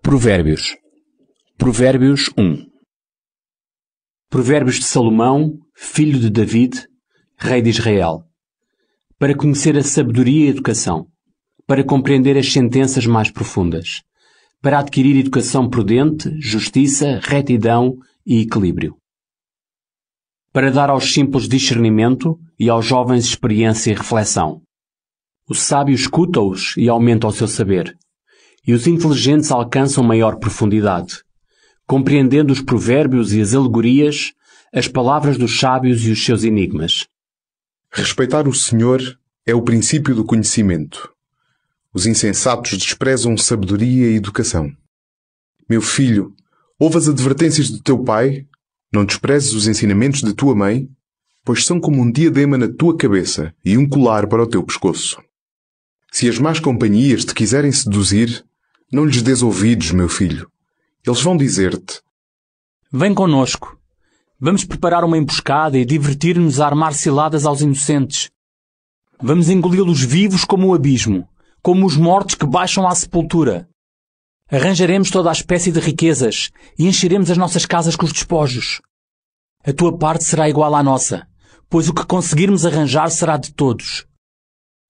Provérbios. Provérbios 1. Provérbios de Salomão, filho de David, rei de Israel. Para conhecer a sabedoria e a educação, para compreender as sentenças mais profundas, para adquirir educação prudente, justiça, retidão e equilíbrio. Para dar aos simples discernimento e aos jovens experiência e reflexão. O sábio escuta-os e aumenta o seu saber, e os inteligentes alcançam maior profundidade, compreendendo os provérbios e as alegorias, as palavras dos sábios e os seus enigmas. Respeitar o Senhor é o princípio do conhecimento. Os insensatos desprezam sabedoria e educação. Meu filho, ouve as advertências do teu pai, não desprezes os ensinamentos de tua mãe, pois são como um diadema na tua cabeça e um colar para o teu pescoço. Se as más companhias te quiserem seduzir, não lhes dês ouvidos, meu filho. Eles vão dizer-te: Vem connosco. Vamos preparar uma emboscada e divertir-nos a armar ciladas aos inocentes. Vamos engoli-los vivos como o abismo, como os mortos que baixam à sepultura. Arranjaremos toda a espécie de riquezas e encheremos as nossas casas com os despojos. A tua parte será igual à nossa, pois o que conseguirmos arranjar será de todos.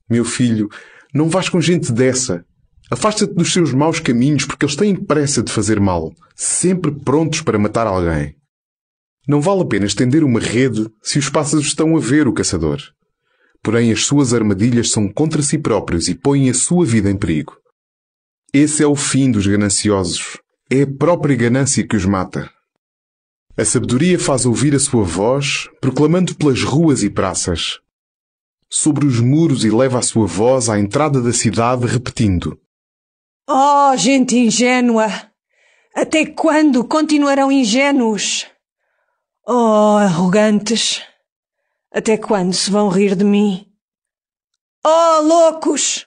Meu filho, não vás com gente dessa. Afasta-te dos seus maus caminhos, porque eles têm pressa de fazer mal, sempre prontos para matar alguém. Não vale a pena estender uma rede se os pássaros estão a ver o caçador. Porém, as suas armadilhas são contra si próprios e põem a sua vida em perigo. Esse é o fim dos gananciosos. É a própria ganância que os mata. A sabedoria faz ouvir a sua voz, proclamando pelas ruas e praças. Sobre os muros eleva a sua voz à entrada da cidade, repetindo: Oh, gente ingênua! Até quando continuarão ingênuos? Oh, arrogantes! Até quando se vão rir de mim? Oh, loucos!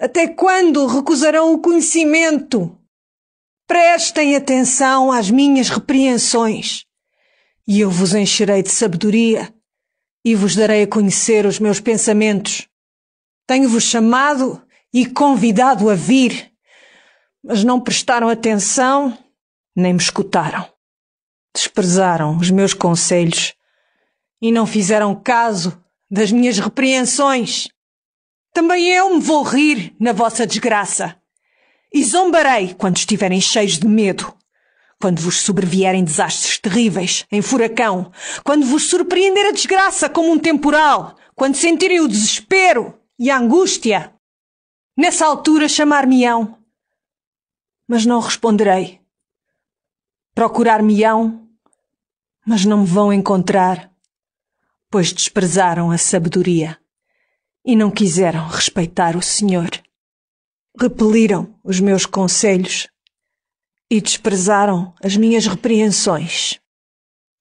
Até quando recusarão o conhecimento? Prestem atenção às minhas repreensões, e eu vos encherei de sabedoria, e vos darei a conhecer os meus pensamentos. Tenho-vos chamado e convidado a vir, mas não prestaram atenção, nem me escutaram. Desprezaram os meus conselhos e não fizeram caso das minhas repreensões. Também eu me vou rir na vossa desgraça e zombarei quando estiverem cheios de medo, quando vos sobrevierem desastres terríveis, em furacão, quando vos surpreender a desgraça como um temporal, quando sentirem o desespero e a angústia. Nessa altura chamar-me-ão, mas não responderei. Procurar-me-ão, mas não me vão encontrar, pois desprezaram a sabedoria e não quiseram respeitar o Senhor. Repeliram os meus conselhos e desprezaram as minhas repreensões,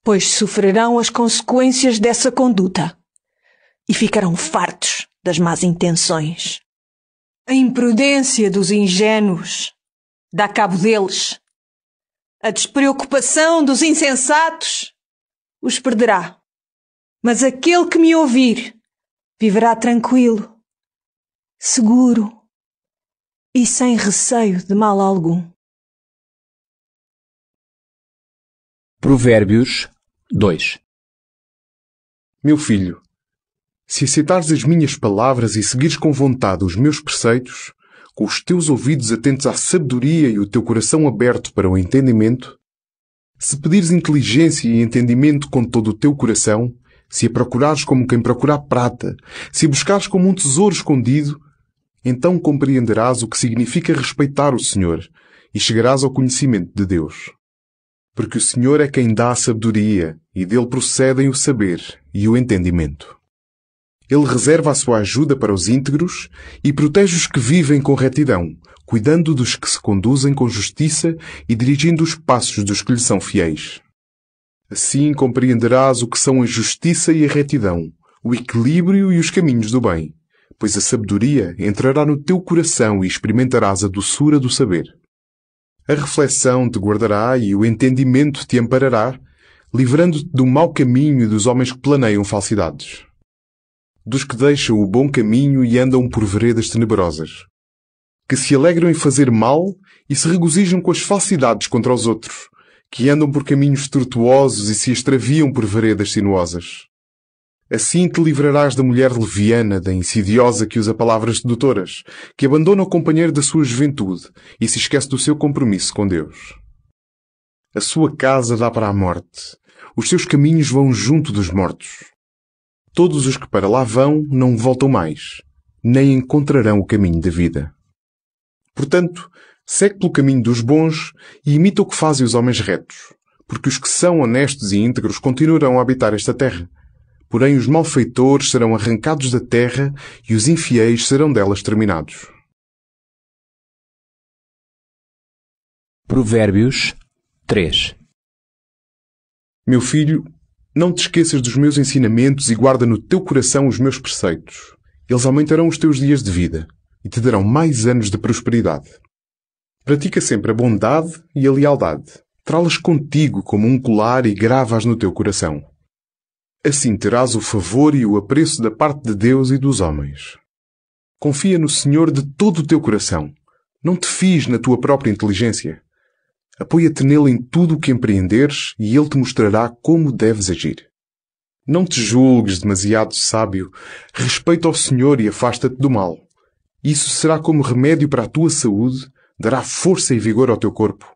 pois sofrerão as consequências dessa conduta e ficarão fartos das más intenções. A imprudência dos ingênuos dá cabo deles. A despreocupação dos insensatos os perderá. Mas aquele que me ouvir viverá tranquilo, seguro e sem receio de mal algum. Provérbios 2. Meu filho, se aceitares as minhas palavras e seguires com vontade os meus preceitos, com os teus ouvidos atentos à sabedoria e o teu coração aberto para o entendimento, se pedires inteligência e entendimento com todo o teu coração, se a procurares como quem procura a prata, se a buscares como um tesouro escondido, então compreenderás o que significa respeitar o Senhor e chegarás ao conhecimento de Deus. Porque o Senhor é quem dá a sabedoria e dele procedem o saber e o entendimento. Ele reserva a sua ajuda para os íntegros e protege os que vivem com retidão, cuidando dos que se conduzem com justiça e dirigindo os passos dos que lhe são fiéis. Assim compreenderás o que são a justiça e a retidão, o equilíbrio e os caminhos do bem, pois a sabedoria entrará no teu coração e experimentarás a doçura do saber. A reflexão te guardará e o entendimento te amparará, livrando-te do mau caminho e dos homens que planeiam falsidades. Dos que deixam o bom caminho e andam por veredas tenebrosas. que se alegram em fazer mal e se regozijam com as falsidades contra os outros, que andam por caminhos tortuosos e se extraviam por veredas sinuosas. Assim te livrarás da mulher leviana, da insidiosa que usa palavras sedutoras, que abandona o companheiro da sua juventude e se esquece do seu compromisso com Deus. A sua casa dá para a morte. Os seus caminhos vão junto dos mortos. Todos os que para lá vão não voltam mais, nem encontrarão o caminho da vida. Portanto, segue pelo caminho dos bons e imita o que fazem os homens retos, porque os que são honestos e íntegros continuarão a habitar esta terra. Porém, os malfeitores serão arrancados da terra e os infiéis serão dela exterminados. Provérbios 3. Meu filho, não te esqueças dos meus ensinamentos e guarda no teu coração os meus preceitos. Eles aumentarão os teus dias de vida e te darão mais anos de prosperidade. Pratica sempre a bondade e a lealdade. Trá-las contigo como um colar e grava-as no teu coração. Assim terás o favor e o apreço da parte de Deus e dos homens. Confia no Senhor de todo o teu coração. Não te fies na tua própria inteligência. Apoia-te nele em tudo o que empreenderes e ele te mostrará como deves agir. Não te julgues demasiado sábio. Respeita ao Senhor e afasta-te do mal. Isso será como remédio para a tua saúde, dará força e vigor ao teu corpo.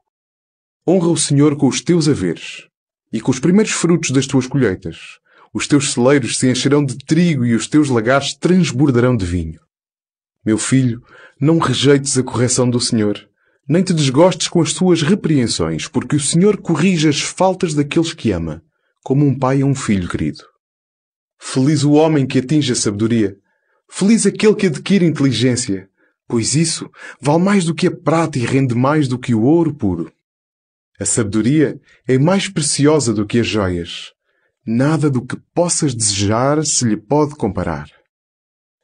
Honra o Senhor com os teus haveres e com os primeiros frutos das tuas colheitas. Os teus celeiros se encherão de trigo e os teus lagares transbordarão de vinho. Meu filho, não rejeites a correção do Senhor, nem te desgostes com as suas repreensões, porque o Senhor corrige as faltas daqueles que ama, como um pai a um filho querido. Feliz o homem que atinge a sabedoria. Feliz aquele que adquire inteligência, pois isso vale mais do que a prata e rende mais do que o ouro puro. A sabedoria é mais preciosa do que as joias. Nada do que possas desejar se lhe pode comparar.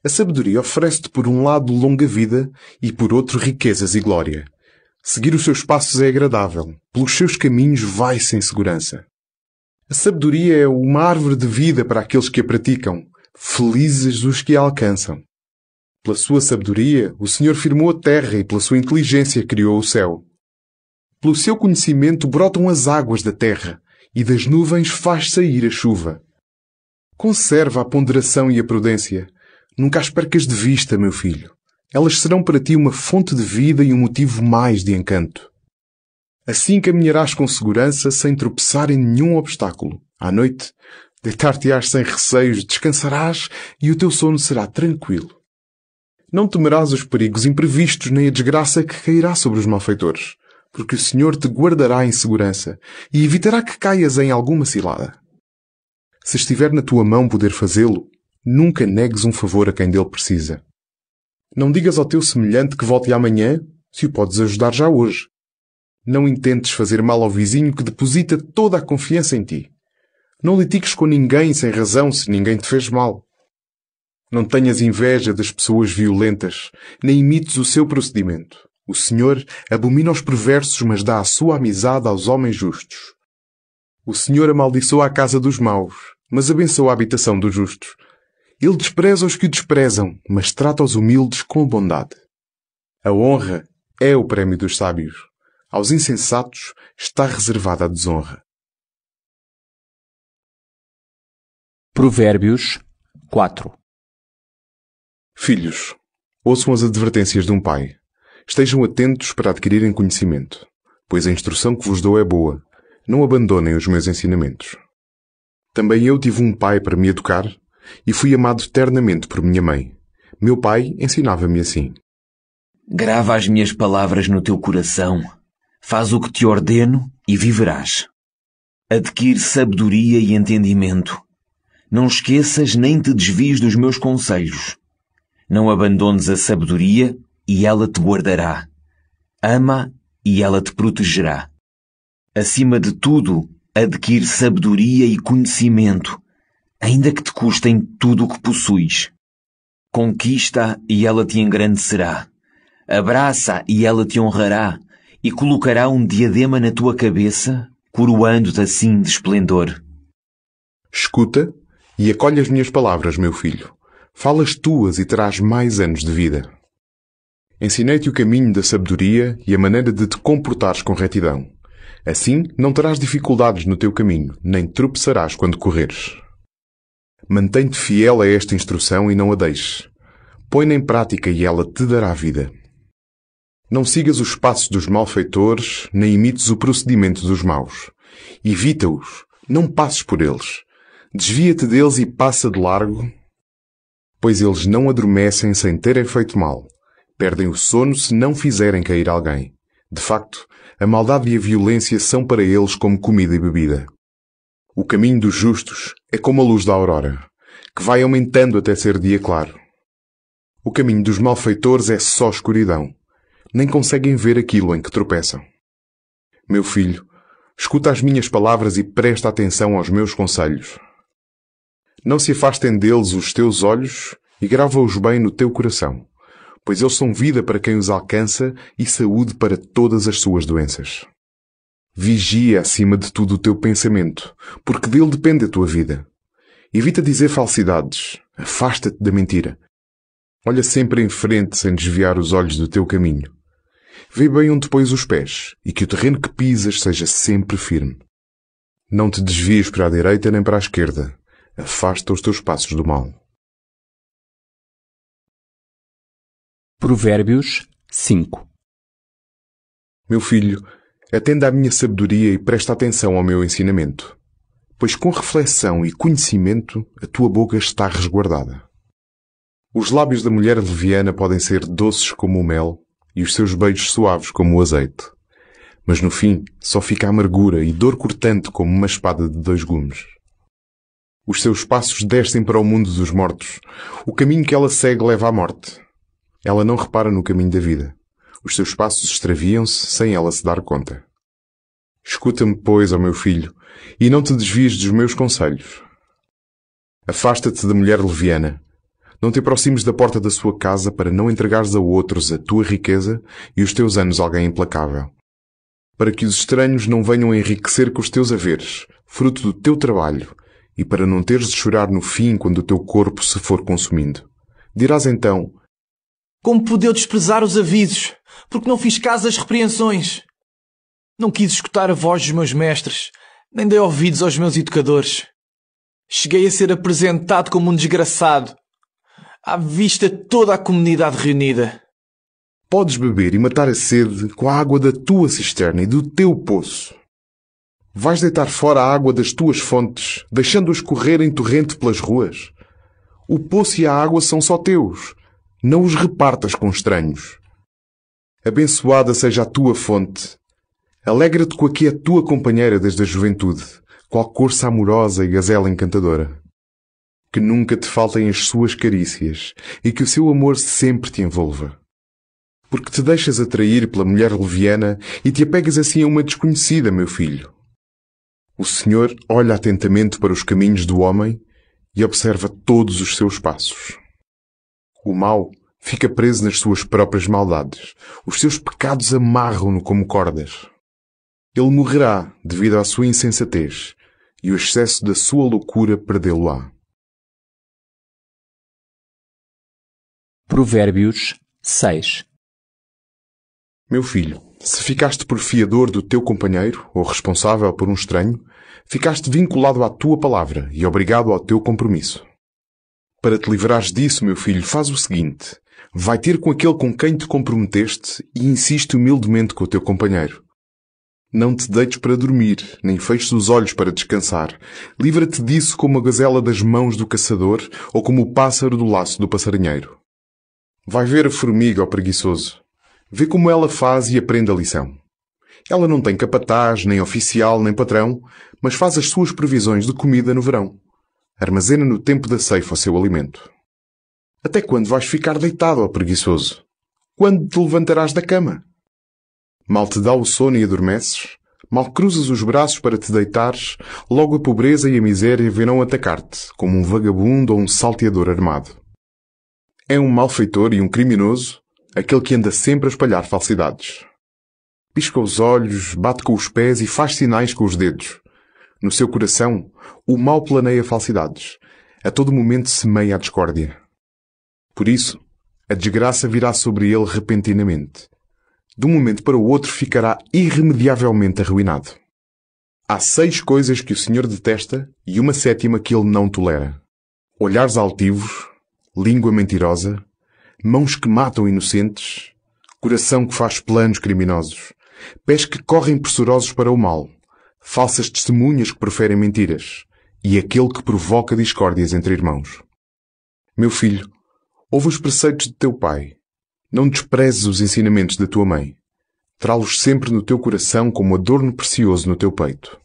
A sabedoria oferece-te por um lado longa vida e por outro riquezas e glória. Seguir os seus passos é agradável. Pelos seus caminhos vai-se em segurança. A sabedoria é uma árvore de vida para aqueles que a praticam. Felizes os que a alcançam. Pela sua sabedoria, o Senhor firmou a terra e pela sua inteligência criou o céu. Pelo seu conhecimento brotam as águas da terra e das nuvens faz sair a chuva. Conserva a ponderação e a prudência. Nunca as percas de vista, meu filho. Elas serão para ti uma fonte de vida e um motivo mais de encanto. Assim caminharás com segurança, sem tropeçar em nenhum obstáculo. À noite, deitar-te-ás sem receios, descansarás e o teu sono será tranquilo. Não temerás os perigos imprevistos nem a desgraça que cairá sobre os malfeitores, porque o Senhor te guardará em segurança e evitará que caias em alguma cilada. Se estiver na tua mão poder fazê-lo, nunca negues um favor a quem dele precisa. Não digas ao teu semelhante que volte amanhã, se o podes ajudar já hoje. Não intentes fazer mal ao vizinho que deposita toda a confiança em ti. Não litigues com ninguém sem razão se ninguém te fez mal. Não tenhas inveja das pessoas violentas, nem imites o seu procedimento. O Senhor abomina os perversos, mas dá a sua amizade aos homens justos. O Senhor amaldiçoa a casa dos maus, mas abençoa a habitação dos justos. Ele despreza os que o desprezam, mas trata os humildes com bondade. A honra é o prémio dos sábios. Aos insensatos está reservada a desonra. Provérbios 4. Filhos, ouçam as advertências de um pai. Estejam atentos para adquirirem conhecimento, pois a instrução que vos dou é boa. Não abandonem os meus ensinamentos. Também eu tive um pai para me educar e fui amado ternamente por minha mãe. Meu pai ensinava-me assim. Grava as minhas palavras no teu coração. Faz o que te ordeno e viverás. Adquire sabedoria e entendimento. Não esqueças nem te desvies dos meus conselhos. Não abandones a sabedoria e ela te guardará. Ama e ela te protegerá. Acima de tudo, adquire sabedoria e conhecimento, ainda que te custem tudo o que possuis. Conquista e ela te engrandecerá. Abraça e ela te honrará e colocará um diadema na tua cabeça, coroando-te assim de esplendor. Escuta e acolhe as minhas palavras, meu filho. Falas tuas e terás mais anos de vida. Ensinei-te o caminho da sabedoria e a maneira de te comportares com retidão. Assim, não terás dificuldades no teu caminho, nem tropeçarás quando correres. Mantém-te fiel a esta instrução e não a deixes. Põe-na em prática e ela te dará vida. Não sigas os passos dos malfeitores, nem imites o procedimento dos maus. Evita-os, não passes por eles. Desvia-te deles e passa de largo, pois eles não adormecem sem terem feito mal. Perdem o sono se não fizerem cair alguém. De facto, a maldade e a violência são para eles como comida e bebida. O caminho dos justos é como a luz da aurora, que vai aumentando até ser dia claro. O caminho dos malfeitores é só escuridão. Nem conseguem ver aquilo em que tropeçam. Meu filho, escuta as minhas palavras e presta atenção aos meus conselhos. Não se afastem deles os teus olhos e grava-os bem no teu coração, pois eles são vida para quem os alcança e saúde para todas as suas doenças. Vigia acima de tudo o teu pensamento, porque dele depende a tua vida. Evita dizer falsidades. Afasta-te da mentira. Olha sempre em frente sem desviar os olhos do teu caminho. Vê bem onde pões os pés e que o terreno que pisas seja sempre firme. Não te desvies para a direita nem para a esquerda. Afasta os teus passos do mal. Provérbios 5. Meu filho, atenda à minha sabedoria e presta atenção ao meu ensinamento, pois com reflexão e conhecimento a tua boca está resguardada. Os lábios da mulher leviana podem ser doces como o mel e os seus beijos suaves como o azeite. Mas no fim só fica amargura e dor cortante como uma espada de 2 gumes. Os seus passos descem para o mundo dos mortos. O caminho que ela segue leva à morte. Ela não repara no caminho da vida. Os seus passos extraviam-se sem ela se dar conta. Escuta-me, pois, ó meu filho, e não te desvies dos meus conselhos. Afasta-te da mulher leviana. Não te aproximes da porta da sua casa para não entregares a outros a tua riqueza e os teus anos a alguém implacável. Para que os estranhos não venham enriquecer com os teus haveres, fruto do teu trabalho, e para não teres de chorar no fim quando o teu corpo se for consumindo. Dirás então: como pude eu desprezar os avisos, porque não fiz caso às repreensões? Não quis escutar a voz dos meus mestres, nem dei ouvidos aos meus educadores. Cheguei a ser apresentado como um desgraçado, à vista de toda a comunidade reunida. Podes beber e matar a sede com a água da tua cisterna e do teu poço. Vais deitar fora a água das tuas fontes, deixando-os correr em torrente pelas ruas. O poço e a água são só teus. Não os repartas com estranhos. Abençoada seja a tua fonte. Alegra-te com a que é tua companheira desde a juventude, qual corça amorosa e gazela encantadora. Que nunca te faltem as suas carícias e que o seu amor sempre te envolva. Porque te deixas atrair pela mulher leviana e te apegas assim a uma desconhecida, meu filho. O Senhor olha atentamente para os caminhos do homem e observa todos os seus passos. O mau fica preso nas suas próprias maldades. Os seus pecados amarram-no como cordas. Ele morrerá devido à sua insensatez e o excesso da sua loucura perdê-lo-á. Provérbios 6. Meu filho, se ficaste por fiador do teu companheiro ou responsável por um estranho, ficaste vinculado à tua palavra e obrigado ao teu compromisso. Para te livrares disso, meu filho, faz o seguinte: vai ter com aquele com quem te comprometeste e insiste humildemente com o teu companheiro. Não te deites para dormir, nem feches os olhos para descansar. Livra-te disso como a gazela das mãos do caçador ou como o pássaro do laço do passarinheiro. Vai ver a formiga, ó preguiçoso. Vê como ela faz e aprende a lição. Ela não tem capataz, nem oficial, nem patrão, mas faz as suas previsões de comida no verão. Armazena no tempo da ceifa o seu alimento. Até quando vais ficar deitado, ó preguiçoso? Quando te levantarás da cama? Mal te dá o sono e adormeces, mal cruzas os braços para te deitares, logo a pobreza e a miséria virão atacar-te, como um vagabundo ou um salteador armado. É um malfeitor e um criminoso aquele que anda sempre a espalhar falsidades. Pisca os olhos, bate com os pés e faz sinais com os dedos. No seu coração, o mal planeia falsidades. A todo momento semeia a discórdia. Por isso, a desgraça virá sobre ele repentinamente. De um momento para o outro ficará irremediavelmente arruinado. Há 6 coisas que o Senhor detesta e uma 7ª que ele não tolera: olhares altivos, língua mentirosa, mãos que matam inocentes, coração que faz planos criminosos, pés que correm pressurosos para o mal, falsas testemunhas que proferem mentiras e aquele que provoca discórdias entre irmãos. Meu filho, ouve os preceitos de teu pai. Não desprezes os ensinamentos da tua mãe. Trá-los sempre no teu coração como adorno precioso no teu peito.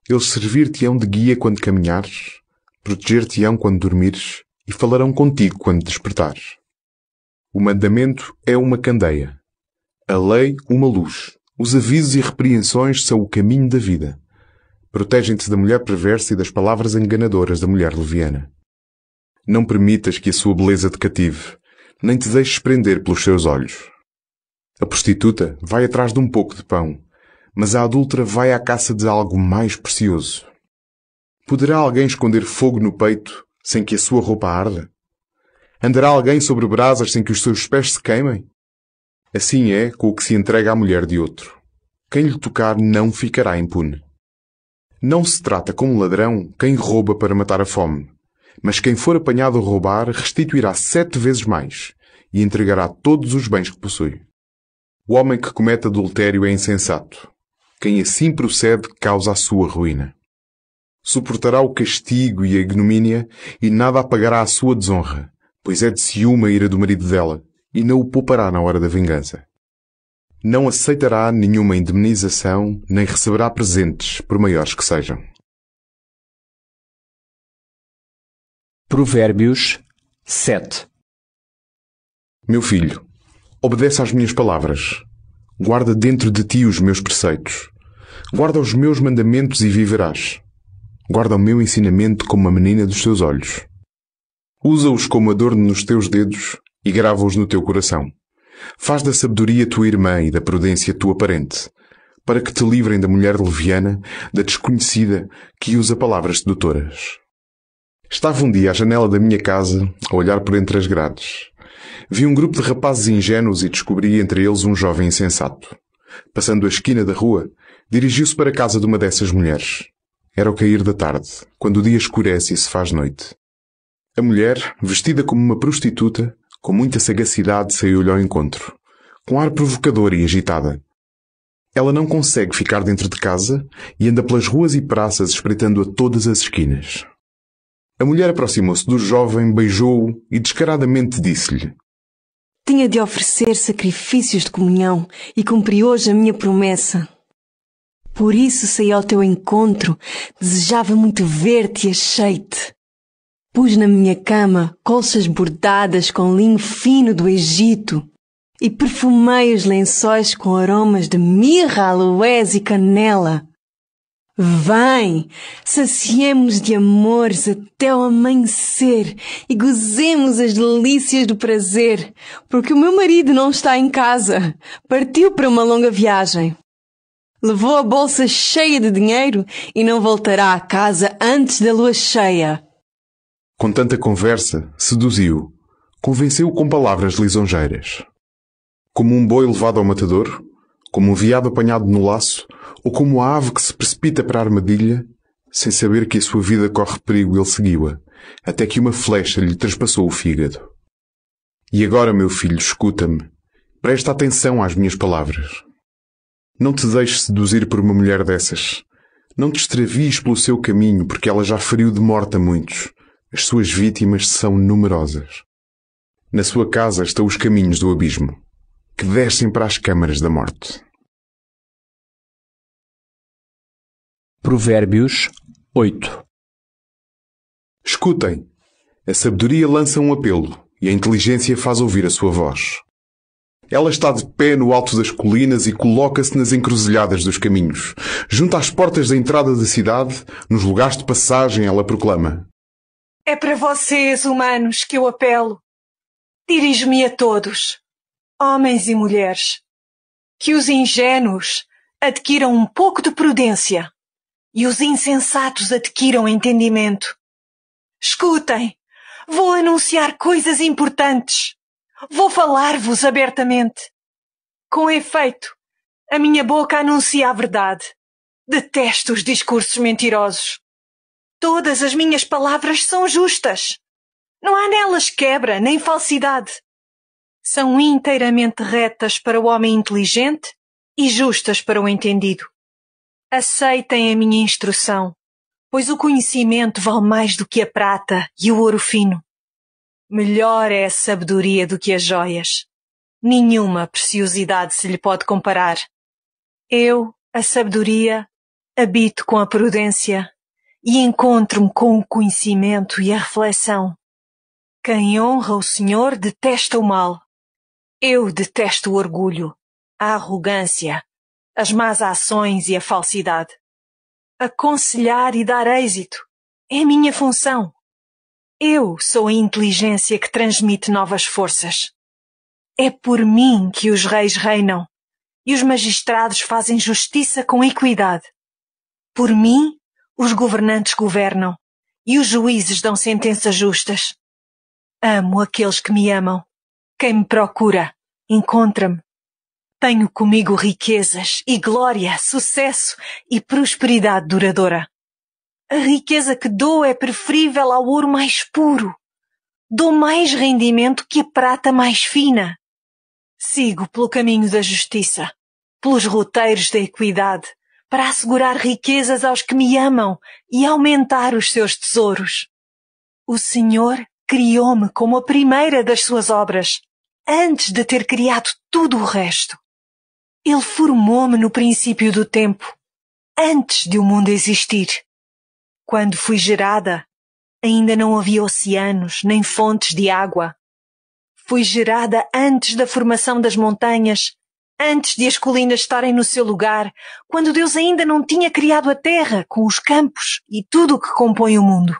Eles servir-te-ão de guia quando caminhares, proteger-te-ão quando dormires e falarão contigo quando despertares. O mandamento é uma candeia, a lei uma luz. Os avisos e repreensões são o caminho da vida. Protegem-te da mulher perversa e das palavras enganadoras da mulher leviana. Não permitas que a sua beleza te cative, nem te deixes prender pelos seus olhos. A prostituta vai atrás de um pouco de pão, mas a adúltera vai à caça de algo mais precioso. Poderá alguém esconder fogo no peito sem que a sua roupa arda? Andará alguém sobre brasas sem que os seus pés se queimem? Assim é com o que se entrega à mulher de outro. Quem lhe tocar não ficará impune. Não se trata como ladrão quem rouba para matar a fome, mas quem for apanhado a roubar restituirá 7 vezes mais e entregará todos os bens que possui. O homem que comete adultério é insensato. Quem assim procede causa a sua ruína. Suportará o castigo e a ignomínia e nada apagará a sua desonra, pois é de ciúme a ira do marido dela e não o poupará na hora da vingança. Não aceitará nenhuma indemnização nem receberá presentes, por maiores que sejam. Provérbios 7. Meu filho, obedece às minhas palavras. Guarda dentro de ti os meus preceitos. Guarda os meus mandamentos e viverás. Guarda o meu ensinamento como uma menina dos teus olhos. Usa-os como adorno nos teus dedos e grava-os no teu coração. Faz da sabedoria tua irmã e da prudência tua parente, para que te livrem da mulher leviana, da desconhecida que usa palavras sedutoras. Estava um dia à janela da minha casa a olhar por entre as grades. Vi um grupo de rapazes ingênuos e descobri entre eles um jovem insensato. Passando a esquina da rua, dirigiu-se para a casa de uma dessas mulheres. Era o cair da tarde, quando o dia escurece e se faz noite. A mulher, vestida como uma prostituta, com muita sagacidade saiu-lhe ao encontro, com ar provocador e agitada. Ela não consegue ficar dentro de casa e anda pelas ruas e praças espreitando a todas as esquinas. A mulher aproximou-se do jovem, beijou-o e descaradamente disse-lhe: Tinha de oferecer sacrifícios de comunhão e cumpri hoje a minha promessa. Por isso saí ao teu encontro, desejava muito ver-te e achei-te. Pus na minha cama colchas bordadas com linho fino do Egito e perfumei os lençóis com aromas de mirra, aloés e canela. Vem, saciemo-nos de amores até o amanhecer e gozemos as delícias do prazer, porque o meu marido não está em casa, partiu para uma longa viagem. Levou a bolsa cheia de dinheiro e não voltará a casa antes da lua cheia. Com tanta conversa, seduziu-o, convenceu-o com palavras lisonjeiras. Como um boi levado ao matador, como um veado apanhado no laço, ou como a ave que se precipita para a armadilha, sem saber que a sua vida corre perigo, ele seguiu-a, até que uma flecha lhe traspassou o fígado. E agora, meu filho, escuta-me. Presta atenção às minhas palavras. Não te deixes seduzir por uma mulher dessas. Não te extravies pelo seu caminho, porque ela já feriu de morte a muitos. As suas vítimas são numerosas. Na sua casa estão os caminhos do abismo, que descem para as câmaras da morte. Provérbios 8. Escutem! A sabedoria lança um apelo e a inteligência faz ouvir a sua voz. Ela está de pé no alto das colinas e coloca-se nas encruzilhadas dos caminhos. Junto às portas da entrada da cidade, nos lugares de passagem, ela proclama: É para vocês, humanos, que eu apelo. Dirijo-me a todos, homens e mulheres, que os ingênuos adquiram um pouco de prudência e os insensatos adquiram entendimento. Escutem, vou anunciar coisas importantes. Vou falar-vos abertamente. Com efeito, a minha boca anuncia a verdade. Detesto os discursos mentirosos. Todas as minhas palavras são justas. Não há nelas quebra nem falsidade. São inteiramente retas para o homem inteligente e justas para o entendido. Aceitem a minha instrução, pois o conhecimento vale mais do que a prata e o ouro fino. Melhor é a sabedoria do que as joias. Nenhuma preciosidade se lhe pode comparar. Eu, a sabedoria, habito com a prudência e encontro-me com o conhecimento e a reflexão. Quem honra o Senhor detesta o mal. Eu detesto o orgulho, a arrogância, as más ações e a falsidade. Aconselhar e dar êxito é a minha função. Eu sou a inteligência que transmite novas forças. É por mim que os reis reinam e os magistrados fazem justiça com equidade. Por mim, os governantes governam e os juízes dão sentenças justas. Amo aqueles que me amam. Quem me procura, encontra-me. Tenho comigo riquezas e glória, sucesso e prosperidade duradoura. A riqueza que dou é preferível ao ouro mais puro. Dou mais rendimento que a prata mais fina. Sigo pelo caminho da justiça, pelos roteiros da equidade, para assegurar riquezas aos que me amam e aumentar os seus tesouros. O Senhor criou-me como a primeira das suas obras, antes de ter criado tudo o resto. Ele formou-me no princípio do tempo, antes de o mundo existir. Quando fui gerada, ainda não havia oceanos nem fontes de água. Fui gerada antes da formação das montanhas, antes de as colinas estarem no seu lugar, quando Deus ainda não tinha criado a terra, com os campos e tudo o que compõe o mundo.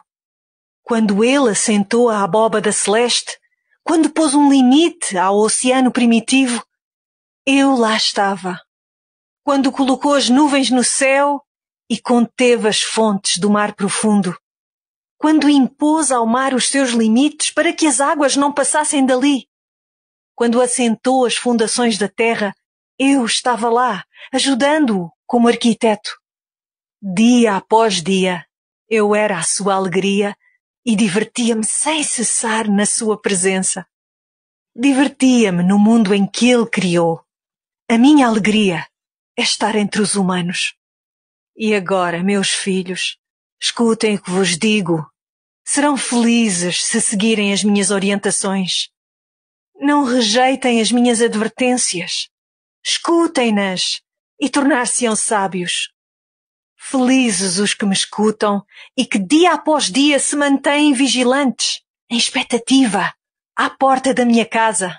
Quando Ele assentou a abóbada celeste, quando pôs um limite ao oceano primitivo, eu lá estava. Quando colocou as nuvens no céu e conteve as fontes do mar profundo. Quando impôs ao mar os seus limites para que as águas não passassem dali. Quando assentou as fundações da terra, eu estava lá, ajudando-o como arquiteto. Dia após dia, eu era a sua alegria e divertia-me sem cessar na sua presença. Divertia-me no mundo em que ele criou. A minha alegria é estar entre os humanos. E agora, meus filhos, escutem o que vos digo. Serão felizes se seguirem as minhas orientações. Não rejeitem as minhas advertências. Escutem-nas e tornar-se-ão sábios. Felizes os que me escutam e que dia após dia se mantêm vigilantes, em expectativa, à porta da minha casa.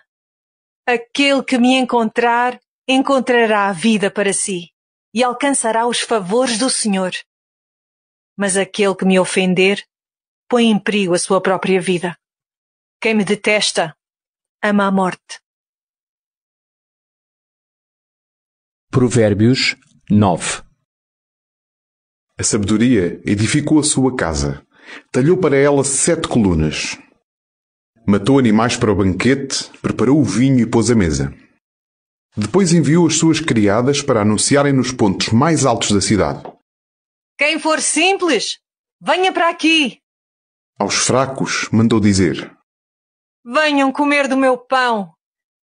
Aquele que me encontrar, encontrará a vida para si e alcançará os favores do Senhor. Mas aquele que me ofender, põe em perigo a sua própria vida. Quem me detesta, ama a morte. Provérbios 9. A sabedoria edificou a sua casa, talhou para ela 7 colunas. Matou animais para o banquete, preparou o vinho e pôs a mesa. Depois enviou as suas criadas para anunciarem nos pontos mais altos da cidade. Quem for simples, venha para aqui. Aos fracos mandou dizer: Venham comer do meu pão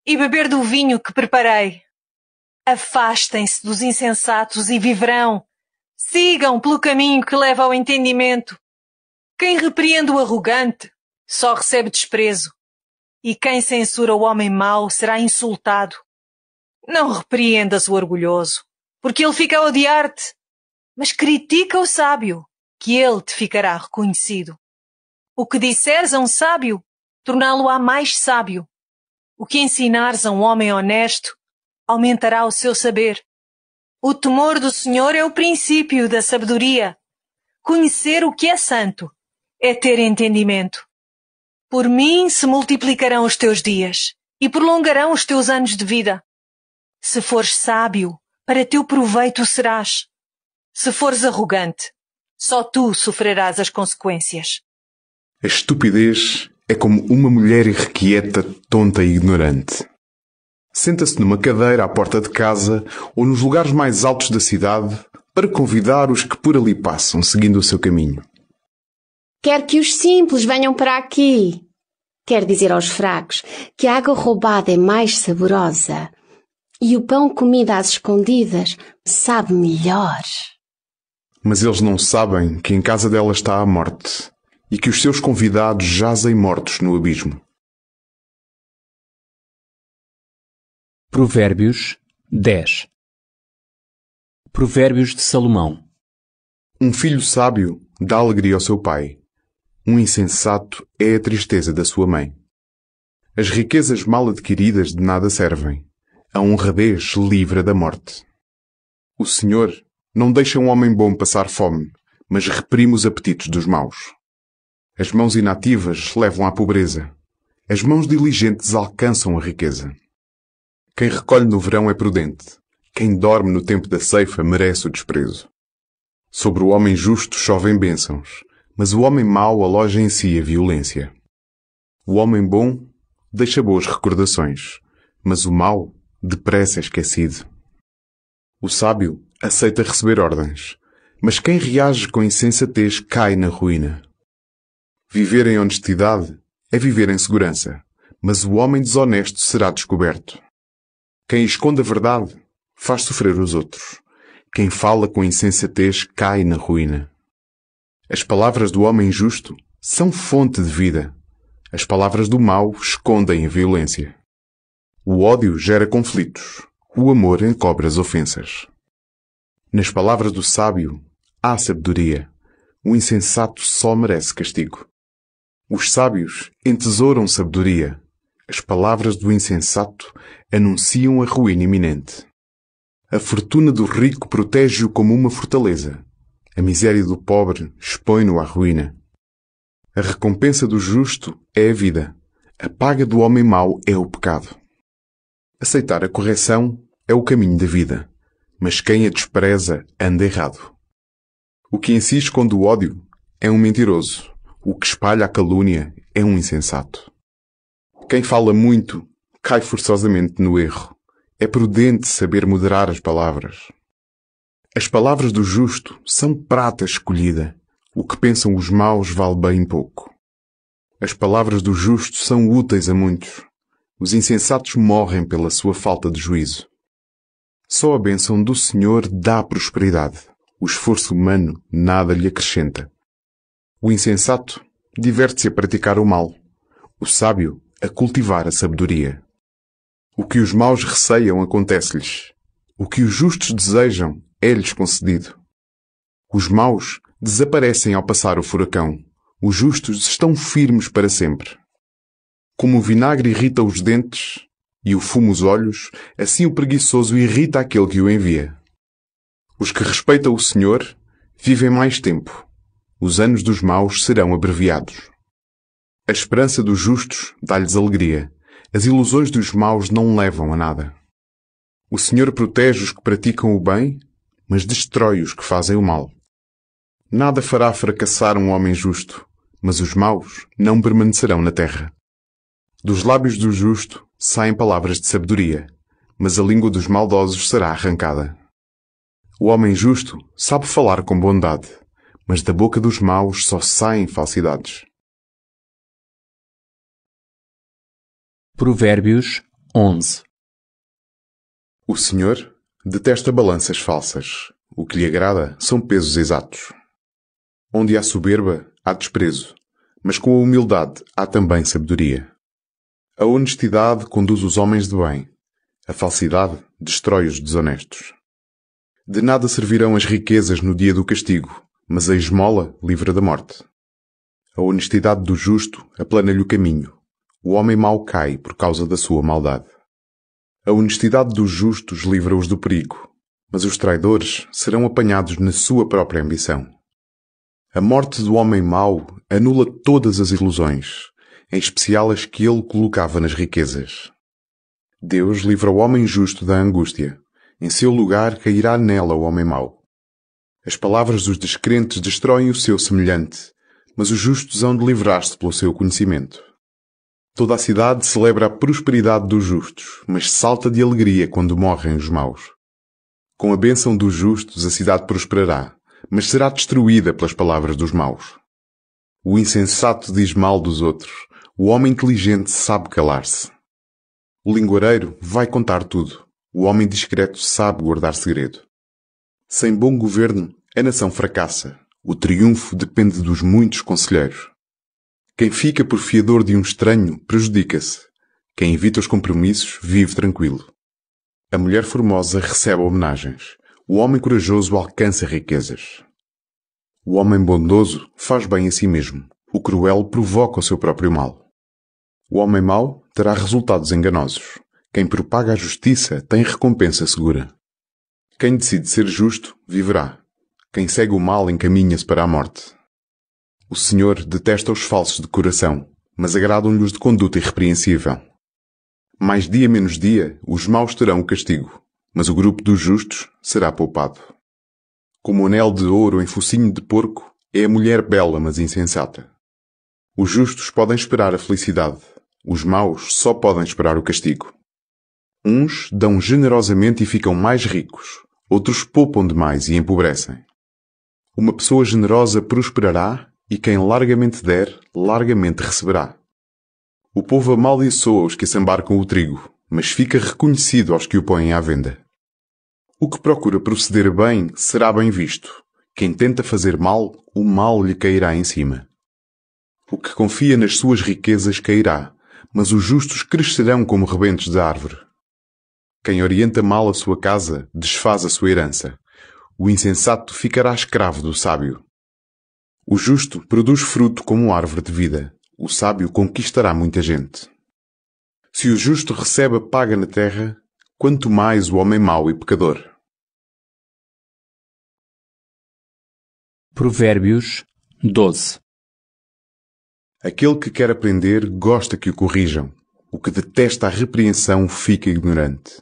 e beber do vinho que preparei. Afastem-se dos insensatos e viverão. Sigam pelo caminho que leva ao entendimento. Quem repreende o arrogante só recebe desprezo, e quem censura o homem mau será insultado. Não repreendas o orgulhoso, porque ele fica a odiar-te, mas critica o sábio, que ele te ficará reconhecido. O que disseres a um sábio, torná-lo-á mais sábio. O que ensinares a um homem honesto, aumentará o seu saber. O temor do Senhor é o princípio da sabedoria. Conhecer o que é santo é ter entendimento. Por mim se multiplicarão os teus dias e prolongarão os teus anos de vida. Se fores sábio, para teu proveito serás. Se fores arrogante, só tu sofrerás as consequências. A estupidez é como uma mulher irrequieta, tonta e ignorante. Senta-se numa cadeira à porta de casa ou nos lugares mais altos da cidade para convidar os que por ali passam, seguindo o seu caminho. Quer que os simples venham para aqui. Quer dizer aos fracos que a água roubada é mais saborosa e o pão comido às escondidas sabe melhor. Mas eles não sabem que em casa dela está a morte e que os seus convidados jazem mortos no abismo. Provérbios 10. Provérbios de Salomão. Um filho sábio dá alegria ao seu pai. Um insensato é a tristeza da sua mãe. As riquezas mal adquiridas de nada servem. A honradez livra da morte. O Senhor não deixa um homem bom passar fome, mas reprime os apetites dos maus. As mãos inativas levam à pobreza. As mãos diligentes alcançam a riqueza. Quem recolhe no verão é prudente. Quem dorme no tempo da ceifa merece o desprezo. Sobre o homem justo chovem bênçãos, mas o homem mau aloja em si a violência. O homem bom deixa boas recordações, mas o mau depressa é esquecido. O sábio aceita receber ordens, mas quem reage com insensatez cai na ruína. Viver em honestidade é viver em segurança, mas o homem desonesto será descoberto. Quem esconde a verdade faz sofrer os outros. Quem fala com insensatez cai na ruína. As palavras do homem justo são fonte de vida. As palavras do mau escondem a violência. O ódio gera conflitos. O amor encobre as ofensas. Nas palavras do sábio há sabedoria. O insensato só merece castigo. Os sábios entesouram sabedoria. As palavras do insensato anunciam a ruína iminente. A fortuna do rico protege-o como uma fortaleza. A miséria do pobre expõe-no à ruína. A recompensa do justo é a vida. A paga do homem mau é o pecado. Aceitar a correção é o caminho da vida, mas quem a despreza anda errado. O que em si esconde o ódio é um mentiroso. O que espalha a calúnia é um insensato. Quem fala muito cai forçosamente no erro. É prudente saber moderar as palavras. As palavras do justo são prata escolhida. O que pensam os maus vale bem pouco. As palavras do justo são úteis a muitos. Os insensatos morrem pela sua falta de juízo. Só a bênção do Senhor dá prosperidade. O esforço humano nada lhe acrescenta. O insensato diverte-se a praticar o mal. O sábio a cultivar a sabedoria. O que os maus receiam acontece-lhes. O que os justos desejam é-lhes concedido. Os maus desaparecem ao passar o furacão. Os justos estão firmes para sempre. Como o vinagre irrita os dentes e o fumo os olhos, assim o preguiçoso irrita aquele que o envia. Os que respeitam o Senhor vivem mais tempo. Os anos dos maus serão abreviados. A esperança dos justos dá-lhes alegria. As ilusões dos maus não levam a nada. O Senhor protege os que praticam o bem, mas destrói os que fazem o mal. Nada fará fracassar um homem justo, mas os maus não permanecerão na terra. Dos lábios do justo saem palavras de sabedoria, mas a língua dos maldosos será arrancada. O homem justo sabe falar com bondade, mas da boca dos maus só saem falsidades. Provérbios 11. O Senhor detesta balanças falsas. O que lhe agrada são pesos exatos. Onde há soberba, há desprezo, mas com a humildade há também sabedoria. A honestidade conduz os homens de bem. A falsidade destrói os desonestos. De nada servirão as riquezas no dia do castigo, mas a esmola livra da morte. A honestidade do justo aplana-lhe o caminho. O homem mau cai por causa da sua maldade. A honestidade dos justos livra-os do perigo, mas os traidores serão apanhados na sua própria ambição. A morte do homem mau anula todas as ilusões, em especial as que ele colocava nas riquezas. Deus livra o homem justo da angústia. Em seu lugar cairá nela o homem mau. As palavras dos descrentes destroem o seu semelhante, mas os justos hão de livrar-se pelo seu conhecimento. Toda a cidade celebra a prosperidade dos justos, mas salta de alegria quando morrem os maus. Com a bênção dos justos a cidade prosperará, mas será destruída pelas palavras dos maus. O insensato diz mal dos outros, o homem inteligente sabe calar-se. O linguareiro vai contar tudo, o homem discreto sabe guardar segredo. Sem bom governo, a nação fracassa, o triunfo depende dos muitos conselheiros. Quem fica por fiador de um estranho prejudica-se, quem evita os compromissos vive tranquilo. A mulher formosa recebe homenagens, o homem corajoso alcança riquezas. O homem bondoso faz bem a si mesmo, o cruel provoca o seu próprio mal. O homem mau terá resultados enganosos. Quem propaga a justiça tem recompensa segura. Quem decide ser justo, viverá. Quem segue o mal encaminha-se para a morte. O Senhor detesta os falsos de coração, mas agradam-lhe de conduta irrepreensível. Mais dia menos dia, os maus terão o castigo, mas o grupo dos justos será poupado. Como o anel de ouro em focinho de porco, é a mulher bela, mas insensata. Os justos podem esperar a felicidade, os maus só podem esperar o castigo. Uns dão generosamente e ficam mais ricos, outros poupam demais e empobrecem. Uma pessoa generosa prosperará e quem largamente der, largamente receberá. O povo amaldiçoa os que assambarcam o trigo, mas fica reconhecido aos que o põem à venda. O que procura proceder bem será bem visto. Quem tenta fazer mal, o mal lhe cairá em cima. O que confia nas suas riquezas cairá, mas os justos crescerão como rebentes de árvore. Quem orienta mal a sua casa, desfaz a sua herança. O insensato ficará escravo do sábio. O justo produz fruto como árvore de vida. O sábio conquistará muita gente. Se o justo recebe a paga na terra, quanto mais o homem mau e pecador. Provérbios 12. Aquele que quer aprender gosta que o corrijam. O que detesta a repreensão fica ignorante.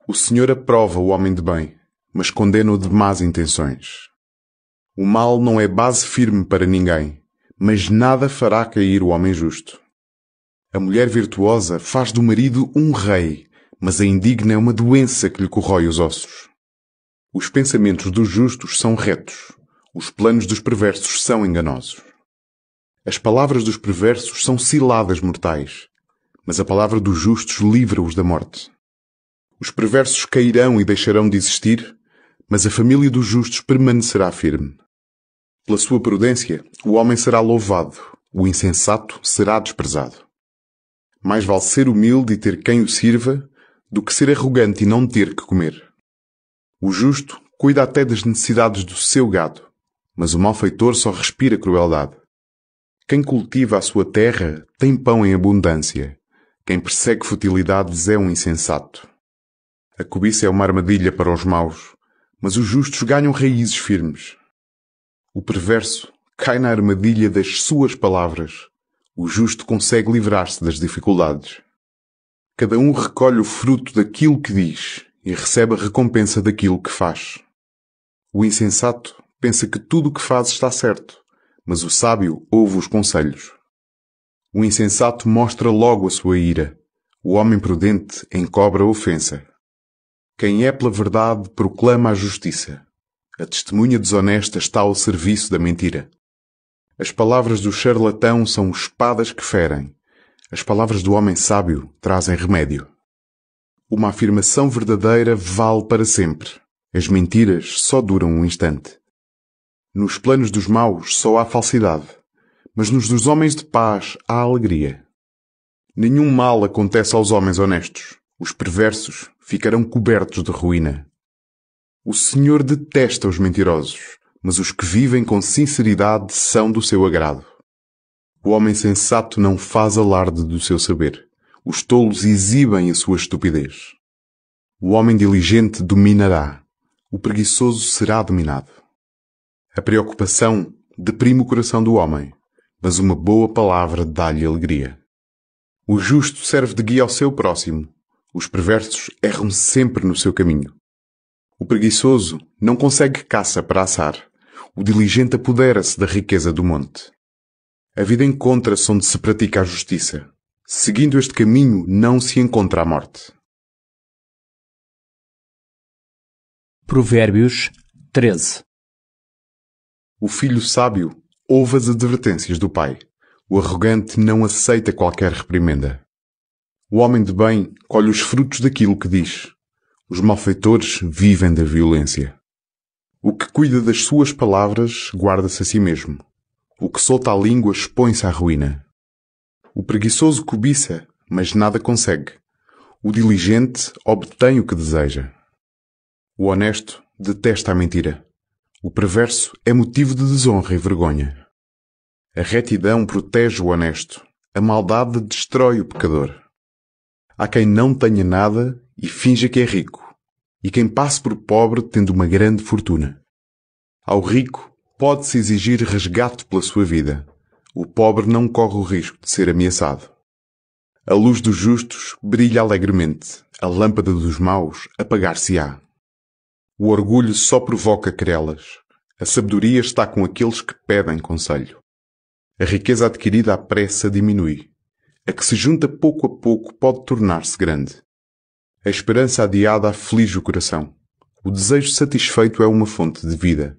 O Senhor aprova o homem de bem, mas condena-o de más intenções. O mal não é base firme para ninguém, mas nada fará cair o homem justo. A mulher virtuosa faz do marido um rei, mas a indigna é uma doença que lhe corrói os ossos. Os pensamentos dos justos são retos, os planos dos perversos são enganosos. As palavras dos perversos são ciladas mortais, mas a palavra dos justos livra-os da morte. Os perversos cairão e deixarão de existir, mas a família dos justos permanecerá firme. Pela sua prudência, o homem será louvado, o insensato será desprezado. Mais vale ser humilde e ter quem o sirva, do que ser arrogante e não ter que comer. O justo cuida até das necessidades do seu gado, mas o malfeitor só respira crueldade. Quem cultiva a sua terra tem pão em abundância. Quem persegue futilidades é um insensato. A cobiça é uma armadilha para os maus, mas os justos ganham raízes firmes. O perverso cai na armadilha das suas palavras. O justo consegue livrar-se das dificuldades. Cada um recolhe o fruto daquilo que diz e recebe a recompensa daquilo que faz. O insensato pensa que tudo o que faz está certo, mas o sábio ouve os conselhos. O insensato mostra logo a sua ira. O homem prudente encobre a ofensa. Quem é pela verdade proclama a justiça. A testemunha desonesta está ao serviço da mentira. As palavras do charlatão são espadas que ferem. As palavras do homem sábio trazem remédio. Uma afirmação verdadeira vale para sempre. As mentiras só duram um instante. Nos planos dos maus só há falsidade, mas nos dos homens de paz há alegria. Nenhum mal acontece aos homens honestos. Os perversos ficarão cobertos de ruína. O Senhor detesta os mentirosos, mas os que vivem com sinceridade são do seu agrado. O homem sensato não faz alarde do seu saber. Os tolos exibem a sua estupidez. O homem diligente dominará. O preguiçoso será dominado. A preocupação deprime o coração do homem, mas uma boa palavra dá-lhe alegria. O justo serve de guia ao seu próximo. Os perversos erram sempre no seu caminho. O preguiçoso não consegue caça para assar. O diligente apodera-se da riqueza do monte. A vida encontra-se onde se pratica a justiça. Seguindo este caminho não se encontra a morte. Provérbios 13. O filho sábio ouve as advertências do pai. O arrogante não aceita qualquer reprimenda. O homem de bem colhe os frutos daquilo que diz. Os malfeitores vivem da violência. O que cuida das suas palavras guarda-se a si mesmo. O que solta a língua expõe-se à ruína. O preguiçoso cobiça, mas nada consegue. O diligente obtém o que deseja. O honesto detesta a mentira. O perverso é motivo de desonra e vergonha. A retidão protege o honesto. A maldade destrói o pecador. Há quem não tenha nada e finja que é rico, e quem passe por pobre tendo uma grande fortuna. Ao rico pode-se exigir resgate pela sua vida. O pobre não corre o risco de ser ameaçado. A luz dos justos brilha alegremente. A lâmpada dos maus apagar-se-á. O orgulho só provoca querelas. A sabedoria está com aqueles que pedem conselho. A riqueza adquirida à pressa diminui. A que se junta pouco a pouco pode tornar-se grande. A esperança adiada aflige o coração. O desejo satisfeito é uma fonte de vida.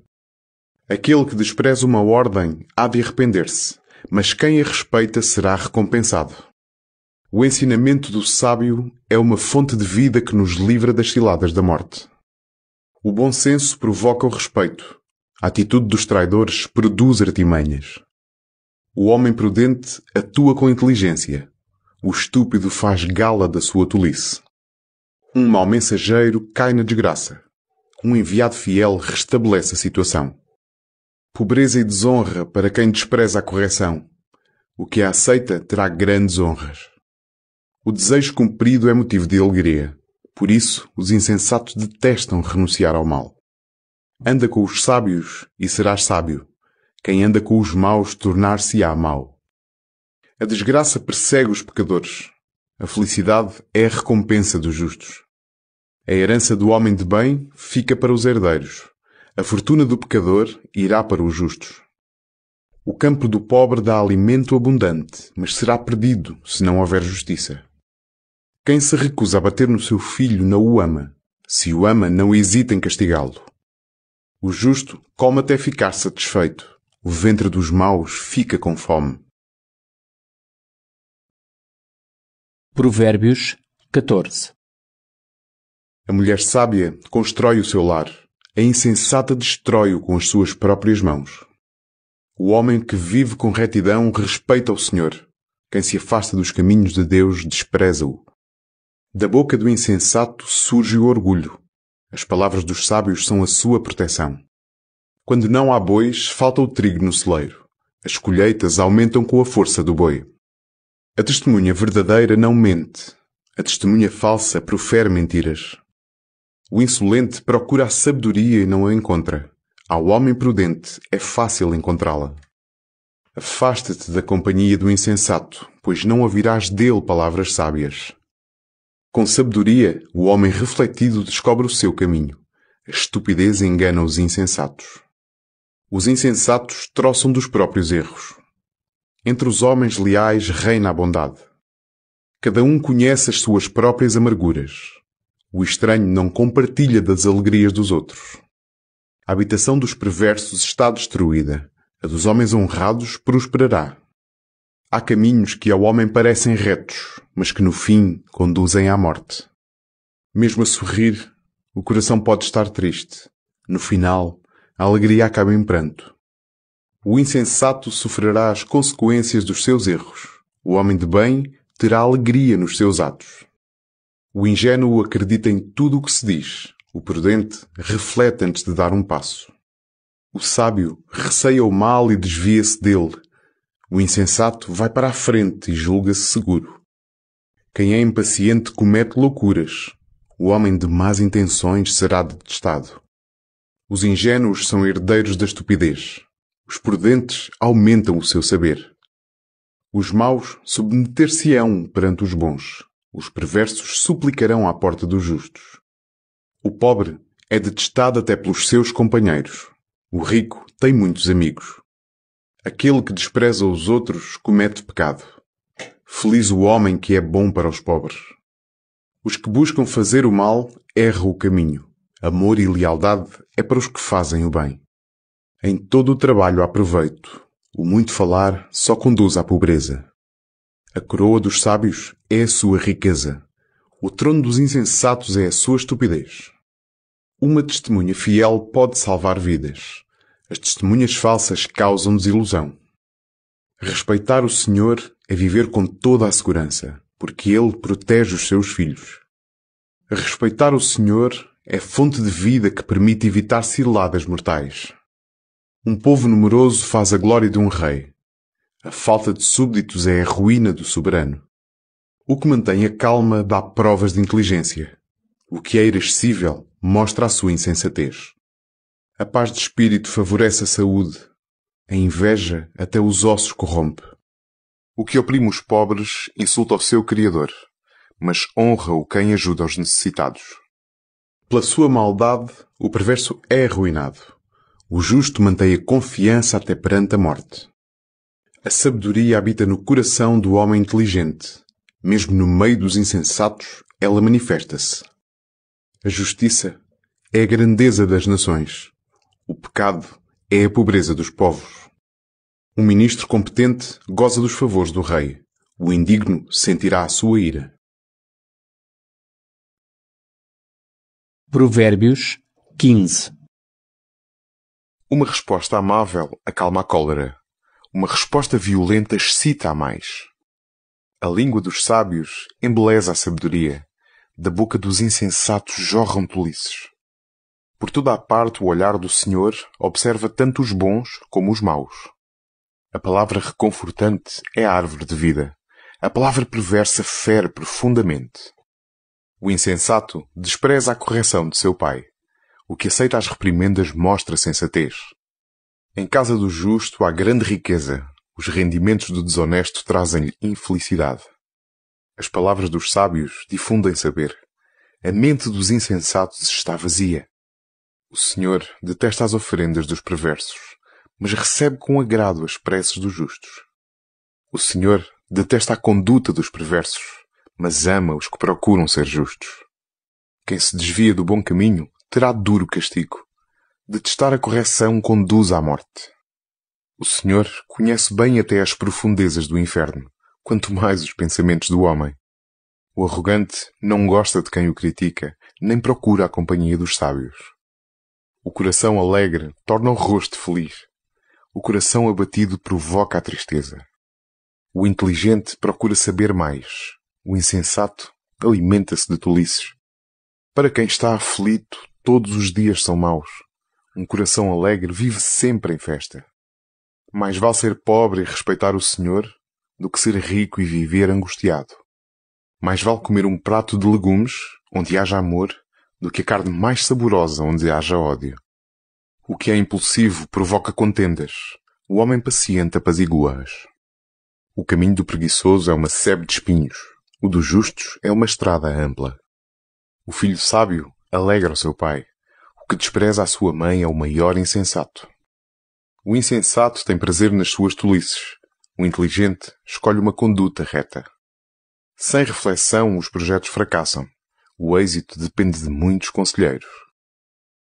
Aquele que despreza uma ordem há de arrepender-se, mas quem a respeita será recompensado. O ensinamento do sábio é uma fonte de vida que nos livra das ciladas da morte. O bom senso provoca o respeito. A atitude dos traidores produz artimanhas. O homem prudente atua com inteligência. O estúpido faz gala da sua tolice. Um mau mensageiro cai na desgraça. Um enviado fiel restabelece a situação. Pobreza e desonra para quem despreza a correção. O que a aceita terá grandes honras. O desejo cumprido é motivo de alegria. Por isso, os insensatos detestam renunciar ao mal. Anda com os sábios e serás sábio. Quem anda com os maus tornar-se-á mau. A desgraça persegue os pecadores. A felicidade é a recompensa dos justos. A herança do homem de bem fica para os herdeiros. A fortuna do pecador irá para os justos. O campo do pobre dá alimento abundante, mas será perdido se não houver justiça. Quem se recusa a bater no seu filho não o ama. Se o ama, não hesita em castigá-lo. O justo come até ficar satisfeito. O ventre dos maus fica com fome. Provérbios 14. A mulher sábia constrói o seu lar. A insensata destrói-o com as suas próprias mãos. O homem que vive com retidão respeita o Senhor. Quem se afasta dos caminhos de Deus despreza-o. Da boca do insensato surge o orgulho. As palavras dos sábios são a sua proteção. Quando não há bois, falta o trigo no celeiro. As colheitas aumentam com a força do boi. A testemunha verdadeira não mente. A testemunha falsa profere mentiras. O insolente procura a sabedoria e não a encontra. Ao homem prudente é fácil encontrá-la. Afasta-te da companhia do insensato, pois não ouvirás dele palavras sábias. Com sabedoria, o homem refletido descobre o seu caminho. A estupidez engana os insensatos. Os insensatos troçam dos próprios erros. Entre os homens leais reina a bondade. Cada um conhece as suas próprias amarguras. O estranho não compartilha das alegrias dos outros. A habitação dos perversos está destruída. A dos homens honrados prosperará. Há caminhos que ao homem parecem retos, mas que no fim conduzem à morte. Mesmo a sorrir, o coração pode estar triste. No final, a alegria acaba em pranto. O insensato sofrerá as consequências dos seus erros. O homem de bem terá alegria nos seus atos. O ingênuo acredita em tudo o que se diz. O prudente reflete antes de dar um passo. O sábio receia o mal e desvia-se dele. O insensato vai para a frente e julga-se seguro. Quem é impaciente comete loucuras. O homem de más intenções será detestado. Os ingênuos são herdeiros da estupidez. Os prudentes aumentam o seu saber. Os maus submeter-se-ão perante os bons. Os perversos suplicarão à porta dos justos. O pobre é detestado até pelos seus companheiros. O rico tem muitos amigos. Aquele que despreza os outros comete pecado. Feliz o homem que é bom para os pobres. Os que buscam fazer o mal erram o caminho. Amor e lealdade é para os que fazem o bem. Em todo o trabalho há proveito. O muito falar só conduz à pobreza. A coroa dos sábios é a sua riqueza. O trono dos insensatos é a sua estupidez. Uma testemunha fiel pode salvar vidas. As testemunhas falsas causam desilusão. Respeitar o Senhor é viver com toda a segurança, porque Ele protege os seus filhos. Respeitar o Senhor é fonte de vida que permite evitar ciladas mortais. Um povo numeroso faz a glória de um rei. A falta de súbditos é a ruína do soberano. O que mantém a calma dá provas de inteligência. O que é irascível mostra a sua insensatez. A paz de espírito favorece a saúde. A inveja até os ossos corrompe. O que oprime os pobres insulta o seu Criador, mas honra-o quem ajuda os necessitados. Pela sua maldade, o perverso é arruinado. O justo mantém a confiança até perante a morte. A sabedoria habita no coração do homem inteligente. Mesmo no meio dos insensatos, ela manifesta-se. A justiça é a grandeza das nações. O pecado é a pobreza dos povos. Um ministro competente goza dos favores do rei. O indigno sentirá a sua ira. Provérbios 15. Uma resposta amável acalma a cólera. Uma resposta violenta excita a mais. A língua dos sábios embeleza a sabedoria. Da boca dos insensatos jorram tolices. Por toda a parte o olhar do Senhor observa tanto os bons como os maus. A palavra reconfortante é a árvore de vida. A palavra perversa fere profundamente. O insensato despreza a correção de seu pai. O que aceita as reprimendas mostra sensatez. Em casa do justo há grande riqueza. Os rendimentos do desonesto trazem-lhe infelicidade. As palavras dos sábios difundem saber. A mente dos insensatos está vazia. O Senhor detesta as oferendas dos perversos, mas recebe com agrado as preces dos justos. O Senhor detesta a conduta dos perversos, mas ama os que procuram ser justos. Quem se desvia do bom caminho terá duro castigo. Detestar a correção conduz à morte. O Senhor conhece bem até as profundezas do inferno, quanto mais os pensamentos do homem. O arrogante não gosta de quem o critica, nem procura a companhia dos sábios. O coração alegre torna o rosto feliz. O coração abatido provoca a tristeza. O inteligente procura saber mais. O insensato alimenta-se de tolices. Para quem está aflito, todos os dias são maus. Um coração alegre vive sempre em festa. Mais vale ser pobre e respeitar o Senhor do que ser rico e viver angustiado. Mais vale comer um prato de legumes, onde haja amor, do que a carne mais saborosa, onde haja ódio. O que é impulsivo provoca contendas. O homem paciente apazigua-as. O caminho do preguiçoso é uma sebe de espinhos. O dos justos é uma estrada ampla. O filho sábio alegra o seu pai. O que despreza a sua mãe é o maior insensato. O insensato tem prazer nas suas tolices. O inteligente escolhe uma conduta reta. Sem reflexão, os projetos fracassam. O êxito depende de muitos conselheiros.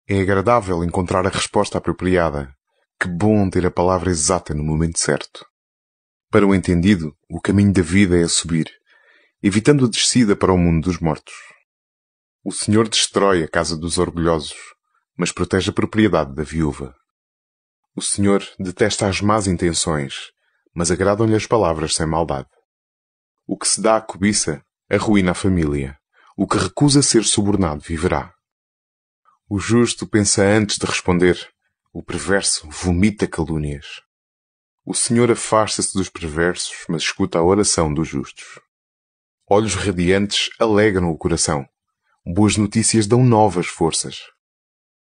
É agradável encontrar a resposta apropriada. Que bom ter a palavra exata no momento certo. Para o entendido, o caminho da vida é a subir, evitando a descida para o mundo dos mortos. O Senhor destrói a casa dos orgulhosos, mas protege a propriedade da viúva. O Senhor detesta as más intenções, mas agradam-lhe as palavras sem maldade. O que se dá à cobiça arruína a família. O que recusa ser subornado viverá. O justo pensa antes de responder. O perverso vomita calúnias. O Senhor afasta-se dos perversos, mas escuta a oração dos justos. Olhos radiantes alegram o coração. Boas notícias dão novas forças.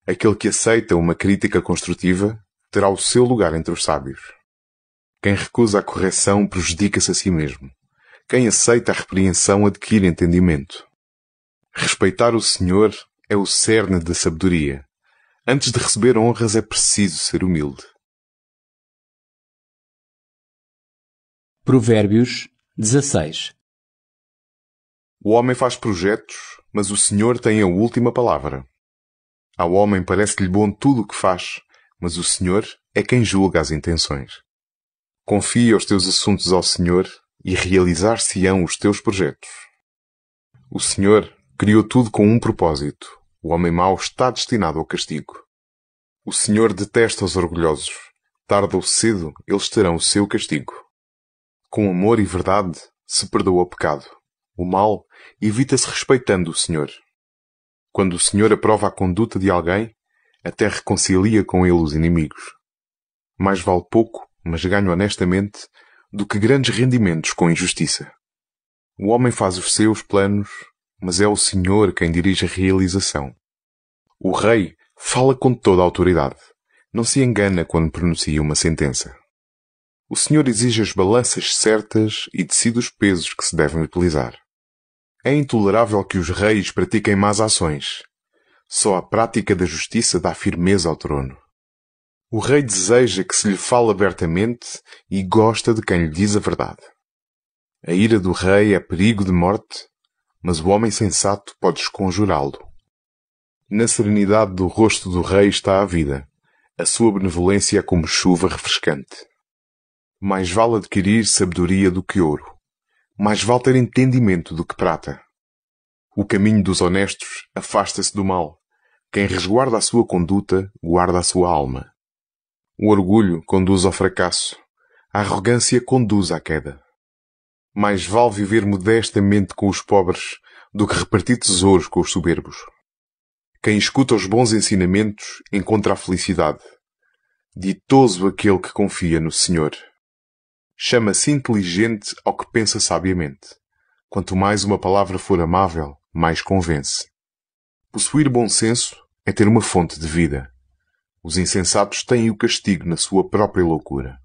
Aquele que aceita uma crítica construtiva terá o seu lugar entre os sábios. Quem recusa a correção prejudica-se a si mesmo. Quem aceita a repreensão adquire entendimento. Respeitar o Senhor é o cerne da sabedoria. Antes de receber honras é preciso ser humilde. Provérbios 16. O homem faz projetos, mas o Senhor tem a última palavra. Ao homem parece-lhe bom tudo o que faz, mas o Senhor é quem julga as intenções. Confia os teus assuntos ao Senhor e realizar-se-ão os teus projetos. O Senhor criou tudo com um propósito. O homem mau está destinado ao castigo. O Senhor detesta os orgulhosos. Tarde ou cedo, eles terão o seu castigo. Com amor e verdade, se perdoa o pecado. O mal evita-se respeitando o Senhor. Quando o Senhor aprova a conduta de alguém, até reconcilia com ele os inimigos. Mais vale pouco, mas ganho honestamente, do que grandes rendimentos com injustiça. O homem faz os seus planos, mas é o Senhor quem dirige a realização. O rei fala com toda a autoridade. Não se engana quando pronuncia uma sentença. O Senhor exige as balanças certas e decide os pesos que se devem utilizar. É intolerável que os reis pratiquem más ações. Só a prática da justiça dá firmeza ao trono. O rei deseja que se lhe fale abertamente e gosta de quem lhe diz a verdade. A ira do rei é perigo de morte, mas o homem sensato pode esconjurá-lo. Na serenidade do rosto do rei está a vida. A sua benevolência é como chuva refrescante. Mais vale adquirir sabedoria do que ouro. Mais vale ter entendimento do que prata. O caminho dos honestos afasta-se do mal. Quem resguarda a sua conduta, guarda a sua alma. O orgulho conduz ao fracasso. A arrogância conduz à queda. Mais vale viver modestamente com os pobres do que repartir tesouros com os soberbos. Quem escuta os bons ensinamentos encontra a felicidade. Ditoso aquele que confia no Senhor. Chama-se inteligente ao que pensa sabiamente. Quanto mais uma palavra for amável, mais convence. Possuir bom senso é ter uma fonte de vida. Os insensatos têm o castigo na sua própria loucura.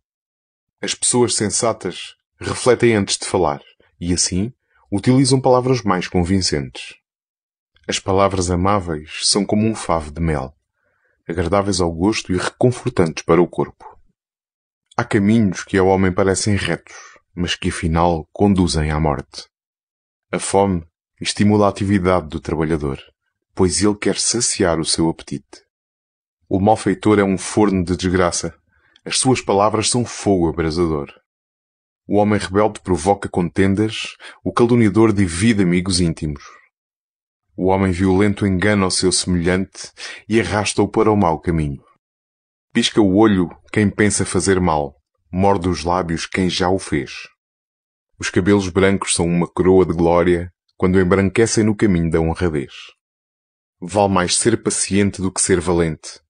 As pessoas sensatas refletem antes de falar e, assim, utilizam palavras mais convincentes. As palavras amáveis são como um favo de mel, agradáveis ao gosto e reconfortantes para o corpo. Há caminhos que ao homem parecem retos, mas que afinal conduzem à morte. A fome estimula a atividade do trabalhador, pois ele quer saciar o seu apetite. O malfeitor é um forno de desgraça. As suas palavras são fogo abrasador. O homem rebelde provoca contendas, o caluniador divide amigos íntimos. O homem violento engana o seu semelhante e arrasta-o para o mau caminho. Pisca o olho quem pensa fazer mal, morde os lábios quem já o fez. Os cabelos brancos são uma coroa de glória quando embranquecem no caminho da honradez. Vale mais ser paciente do que ser valente.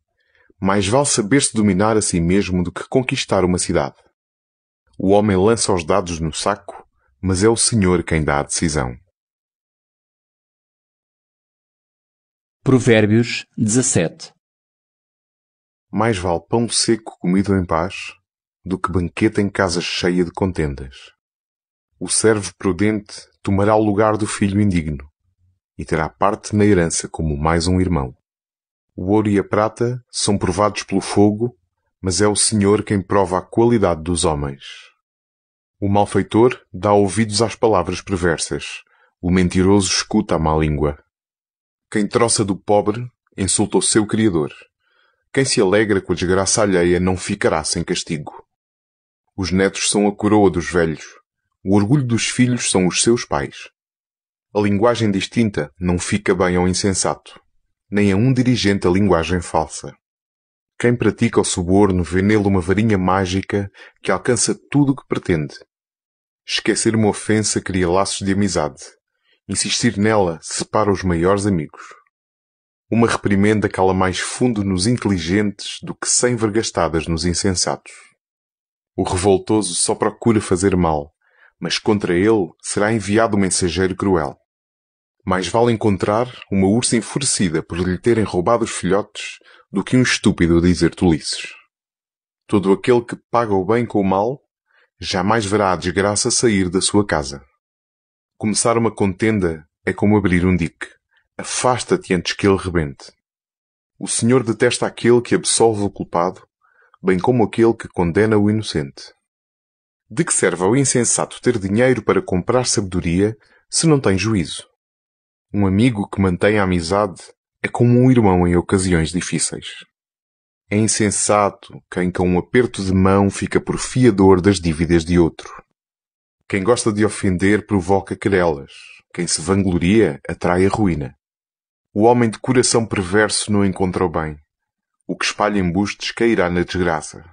Mais vale saber-se dominar a si mesmo do que conquistar uma cidade. O homem lança os dados no saco, mas é o Senhor quem dá a decisão. Provérbios 17. Mais vale pão seco comido em paz do que banquete em casa cheia de contendas. O servo prudente tomará o lugar do filho indigno e terá parte na herança como mais um irmão. O ouro e a prata são provados pelo fogo, mas é o Senhor quem prova a qualidade dos homens. O malfeitor dá ouvidos às palavras perversas. O mentiroso escuta a má língua. Quem troça do pobre insulta o seu Criador. Quem se alegra com a desgraça alheia não ficará sem castigo. Os netos são a coroa dos velhos. O orgulho dos filhos são os seus pais. A linguagem distinta não fica bem ao insensato, nem a um dirigente a linguagem falsa. Quem pratica o suborno vê nele uma varinha mágica que alcança tudo o que pretende. Esquecer uma ofensa cria laços de amizade. Insistir nela separa os maiores amigos. Uma reprimenda cala mais fundo nos inteligentes do que 100 vergastadas nos insensatos. O revoltoso só procura fazer mal, mas contra ele será enviado um mensageiro cruel. Mais vale encontrar uma ursa enfurecida por lhe terem roubado os filhotes do que um estúpido dizer tolices. Todo aquele que paga o bem com o mal, jamais verá a desgraça sair da sua casa. Começar uma contenda é como abrir um dique. Afasta-te antes que ele rebente. O Senhor detesta aquele que absolve o culpado, bem como aquele que condena o inocente. De que serve ao insensato ter dinheiro para comprar sabedoria se não tem juízo? Um amigo que mantém a amizade é como um irmão em ocasiões difíceis. É insensato quem com um aperto de mão fica por fiador das dívidas de outro. Quem gosta de ofender provoca querelas. Quem se vangloria atrai a ruína. O homem de coração perverso não encontra o bem. O que espalha embustes cairá na desgraça.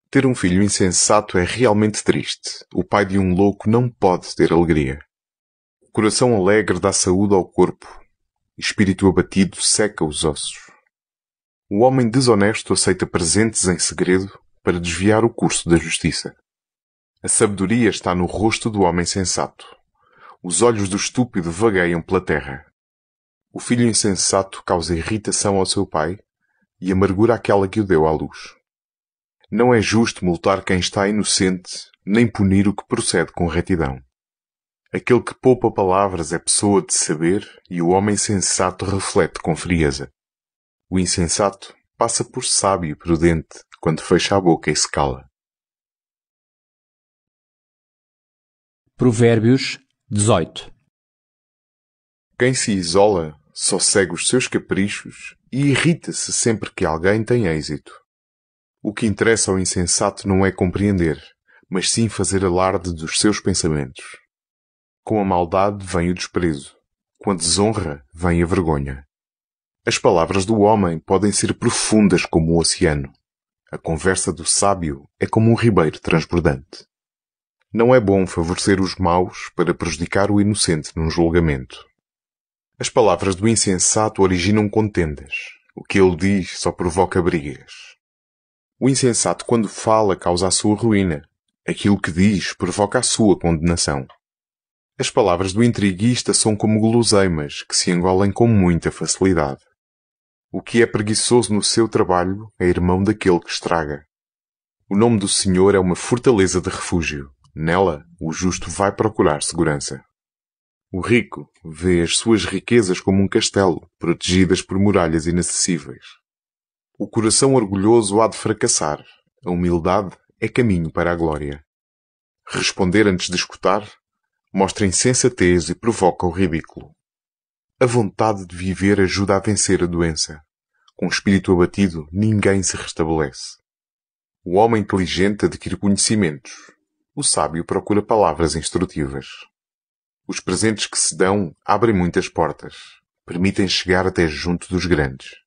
Ter um filho insensato é realmente triste. O pai de um louco não pode ter alegria. O coração alegre dá saúde ao corpo. Espírito abatido seca os ossos. O homem desonesto aceita presentes em segredo para desviar o curso da justiça. A sabedoria está no rosto do homem sensato. Os olhos do estúpido vagueiam pela terra. O filho insensato causa irritação ao seu pai e amargura aquela que o deu à luz. Não é justo multar quem está inocente, nem punir o que procede com retidão. Aquele que poupa palavras é pessoa de saber e o homem sensato reflete com frieza. O insensato passa por sábio e prudente quando fecha a boca e se cala. Provérbios 18. Quem se isola só segue os seus caprichos e irrita-se sempre que alguém tem êxito. O que interessa ao insensato não é compreender, mas sim fazer alarde dos seus pensamentos. Com a maldade vem o desprezo. Com a desonra vem a vergonha. As palavras do homem podem ser profundas como o oceano. A conversa do sábio é como um ribeiro transbordante. Não é bom favorecer os maus para prejudicar o inocente num julgamento. As palavras do insensato originam contendas. O que ele diz só provoca brigas. O insensato, quando fala, causa a sua ruína. Aquilo que diz provoca a sua condenação. As palavras do intriguista são como guloseimas que se engolem com muita facilidade. O que é preguiçoso no seu trabalho é irmão daquele que estraga. O nome do Senhor é uma fortaleza de refúgio. Nela, o justo vai procurar segurança. O rico vê as suas riquezas como um castelo, protegidas por muralhas inacessíveis. O coração orgulhoso há de fracassar. A humildade é caminho para a glória. Responder antes de escutar mostra insensatez e provoca o ridículo. A vontade de viver ajuda a vencer a doença. Com o espírito abatido, ninguém se restabelece. O homem inteligente adquire conhecimentos. O sábio procura palavras instrutivas. Os presentes que se dão abrem muitas portas. Permitem chegar até junto dos grandes.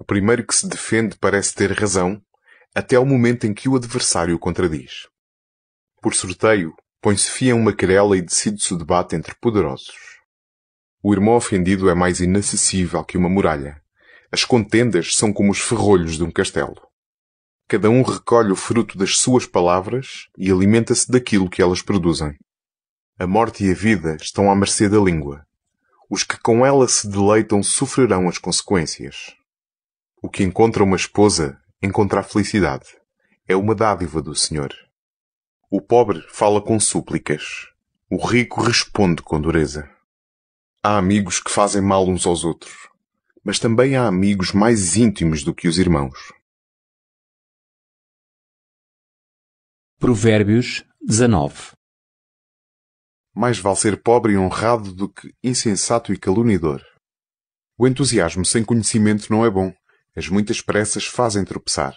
O primeiro que se defende parece ter razão, até ao momento em que o adversário o contradiz. Por sorteio, põe-se fim a uma querela e decide-se o debate entre poderosos. O irmão ofendido é mais inacessível que uma muralha. As contendas são como os ferrolhos de um castelo. Cada um recolhe o fruto das suas palavras e alimenta-se daquilo que elas produzem. A morte e a vida estão à mercê da língua. Os que com ela se deleitam sofrerão as consequências. O que encontra uma esposa, encontra a felicidade. É uma dádiva do Senhor. O pobre fala com súplicas. O rico responde com dureza. Há amigos que fazem mal uns aos outros, mas também há amigos mais íntimos do que os irmãos. Provérbios 19. Mais vale ser pobre e honrado do que insensato e caluniador. O entusiasmo sem conhecimento não é bom. As muitas pressas fazem tropeçar.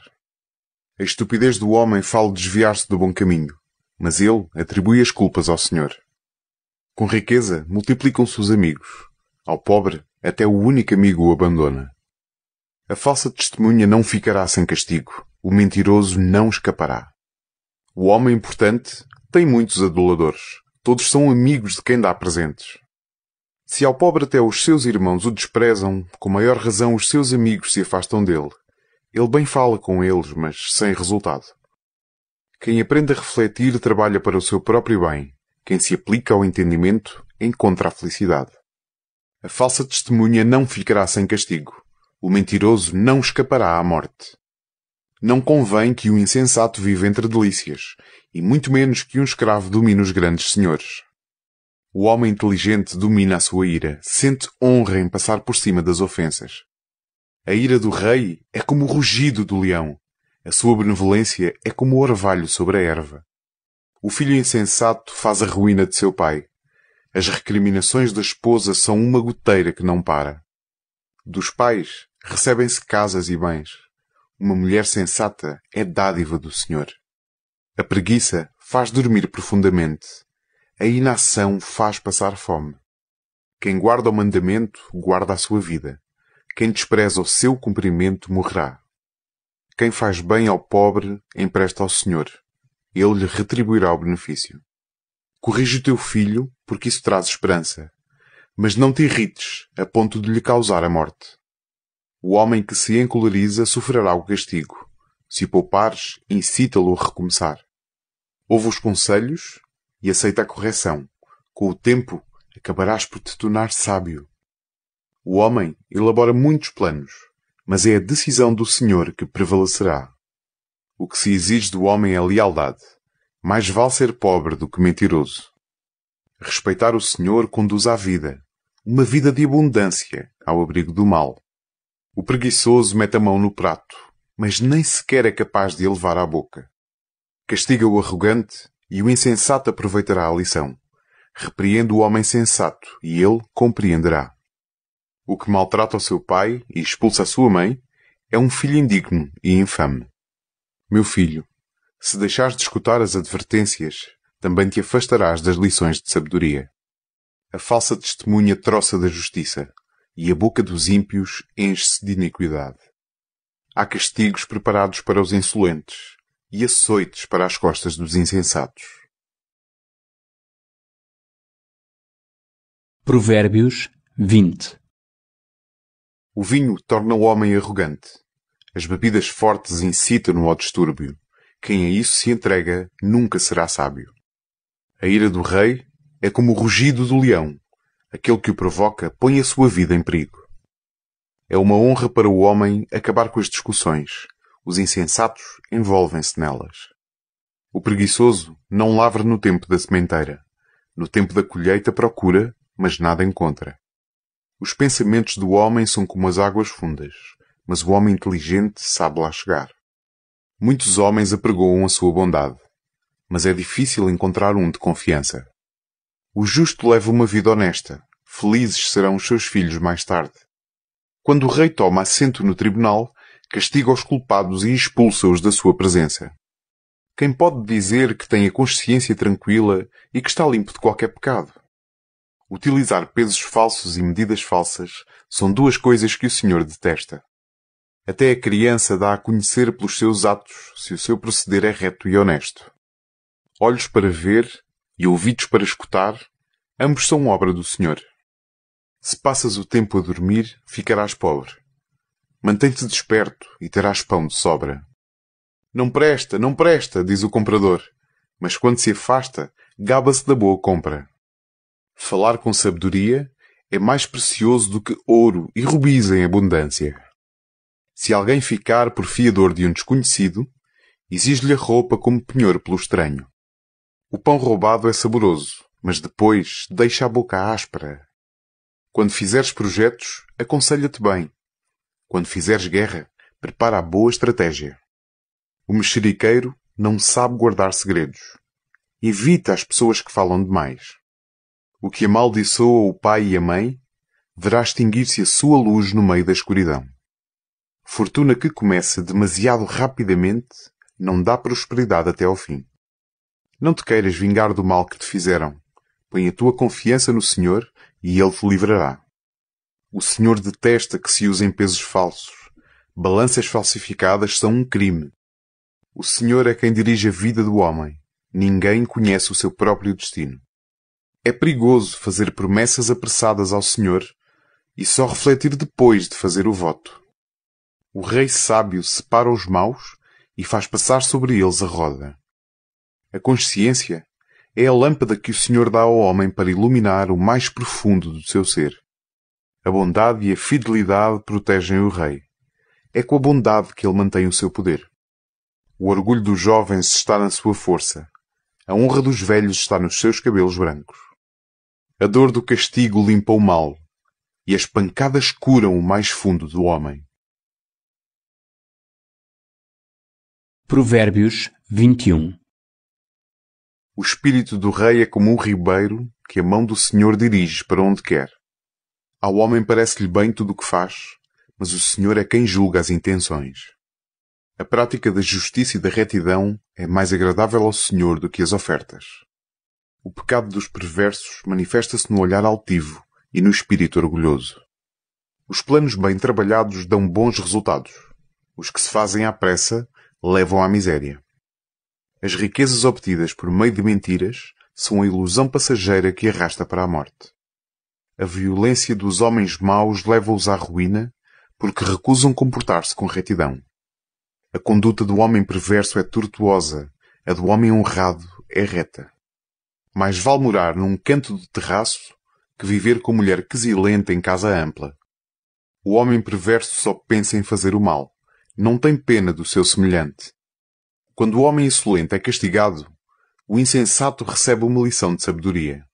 A estupidez do homem fala desviar-se do bom caminho, mas ele atribui as culpas ao Senhor. Com riqueza, multiplicam-se os amigos. Ao pobre, até o único amigo o abandona. A falsa testemunha não ficará sem castigo. O mentiroso não escapará. O homem importante tem muitos aduladores. Todos são amigos de quem dá presentes. Se ao pobre até os seus irmãos o desprezam, com maior razão os seus amigos se afastam dele. Ele bem fala com eles, mas sem resultado. Quem aprende a refletir trabalha para o seu próprio bem. Quem se aplica ao entendimento encontra a felicidade. A falsa testemunha não ficará sem castigo. O mentiroso não escapará à morte. Não convém que o insensato viva entre delícias, e muito menos que um escravo domine os grandes senhores. O homem inteligente domina a sua ira, sente honra em passar por cima das ofensas. A ira do rei é como o rugido do leão. A sua benevolência é como o orvalho sobre a erva. O filho insensato faz a ruína de seu pai. As recriminações da esposa são uma goteira que não para. Dos pais recebem-se casas e bens. Uma mulher sensata é dádiva do Senhor. A preguiça faz dormir profundamente. A inação faz passar fome. Quem guarda o mandamento, guarda a sua vida. Quem despreza o seu cumprimento, morrerá. Quem faz bem ao pobre, empresta ao Senhor. Ele lhe retribuirá o benefício. Corrige o teu filho, porque isso traz esperança. Mas não te irrites, a ponto de lhe causar a morte. O homem que se encoleriza sofrerá o castigo. Se o poupares, incita-lo a recomeçar. Ouve os conselhos e aceita a correção. Com o tempo, acabarás por te tornar sábio. O homem elabora muitos planos, mas é a decisão do Senhor que prevalecerá. O que se exige do homem é lealdade. Mais vale ser pobre do que mentiroso. Respeitar o Senhor conduz à vida. Uma vida de abundância, ao abrigo do mal. O preguiçoso mete a mão no prato, mas nem sequer é capaz de a levar à boca. Castiga o arrogante e o insensato aproveitará a lição. Repreende o homem sensato e ele compreenderá. O que maltrata o seu pai e expulsa a sua mãe é um filho indigno e infame. Meu filho, se deixares de escutar as advertências, também te afastarás das lições de sabedoria. A falsa testemunha troça da justiça, e a boca dos ímpios enche-se de iniquidade. Há castigos preparados para os insolentes, e açoites para as costas dos insensatos. Provérbios 20. O vinho torna o homem arrogante. As bebidas fortes incitam-no ao distúrbio. Quem a isso se entrega nunca será sábio. A ira do rei é como o rugido do leão. Aquele que o provoca põe a sua vida em perigo. É uma honra para o homem acabar com as discussões. Os insensatos envolvem-se nelas. O preguiçoso não lavra no tempo da sementeira. No tempo da colheita procura, mas nada encontra. Os pensamentos do homem são como as águas fundas, mas o homem inteligente sabe lá chegar. Muitos homens apregoam a sua bondade, mas é difícil encontrar um de confiança. O justo leva uma vida honesta. Felizes serão os seus filhos mais tarde. Quando o rei toma assento no tribunal, castiga os culpados e expulsa-os da sua presença. Quem pode dizer que tem a consciência tranquila e que está limpo de qualquer pecado? Utilizar pesos falsos e medidas falsas são duas coisas que o Senhor detesta. Até a criança dá a conhecer pelos seus atos se o seu proceder é reto e honesto. Olhos para ver e ouvidos para escutar, ambos são obra do Senhor. Se passas o tempo a dormir, ficarás pobre. Mantém-te desperto e terás pão de sobra. Não presta, diz o comprador, mas quando se afasta, gaba-se da boa compra. Falar com sabedoria é mais precioso do que ouro e rubis em abundância. Se alguém ficar por fiador de um desconhecido, exige-lhe a roupa como penhor pelo estranho. O pão roubado é saboroso, mas depois deixa a boca áspera. Quando fizeres projetos, aconselha-te bem. Quando fizeres guerra, prepara a boa estratégia. O mexeriqueiro não sabe guardar segredos. Evita as pessoas que falam demais. O que amaldiçoa o pai e a mãe, verá extinguir-se a sua luz no meio da escuridão. Fortuna que começa demasiado rapidamente não dá prosperidade até ao fim. Não te queiras vingar do mal que te fizeram. Põe a tua confiança no Senhor e Ele te livrará. O Senhor detesta que se usem pesos falsos. Balanças falsificadas são um crime. O Senhor é quem dirige a vida do homem. Ninguém conhece o seu próprio destino. É perigoso fazer promessas apressadas ao Senhor e só refletir depois de fazer o voto. O rei sábio separa os maus e faz passar sobre eles a roda. A consciência é a lâmpada que o Senhor dá ao homem para iluminar o mais profundo do seu ser. A bondade e a fidelidade protegem o rei. É com a bondade que ele mantém o seu poder. O orgulho dos jovens está na sua força. A honra dos velhos está nos seus cabelos brancos. A dor do castigo limpa o mal, e as pancadas curam o mais fundo do homem. Provérbios 21. O espírito do rei é como um ribeiro que a mão do Senhor dirige para onde quer. Ao homem parece-lhe bem tudo o que faz, mas o Senhor é quem julga as intenções. A prática da justiça e da retidão é mais agradável ao Senhor do que as ofertas. O pecado dos perversos manifesta-se no olhar altivo e no espírito orgulhoso. Os planos bem trabalhados dão bons resultados. Os que se fazem à pressa levam à miséria. As riquezas obtidas por meio de mentiras são a ilusão passageira que arrasta para a morte. A violência dos homens maus leva-os à ruína porque recusam comportar-se com retidão. A conduta do homem perverso é tortuosa, a do homem honrado é reta. Mais vale morar num canto de terraço que viver com mulher quesilenta em casa ampla. O homem perverso só pensa em fazer o mal. Não tem pena do seu semelhante. Quando o homem insolente é castigado, o insensato recebe uma lição de sabedoria,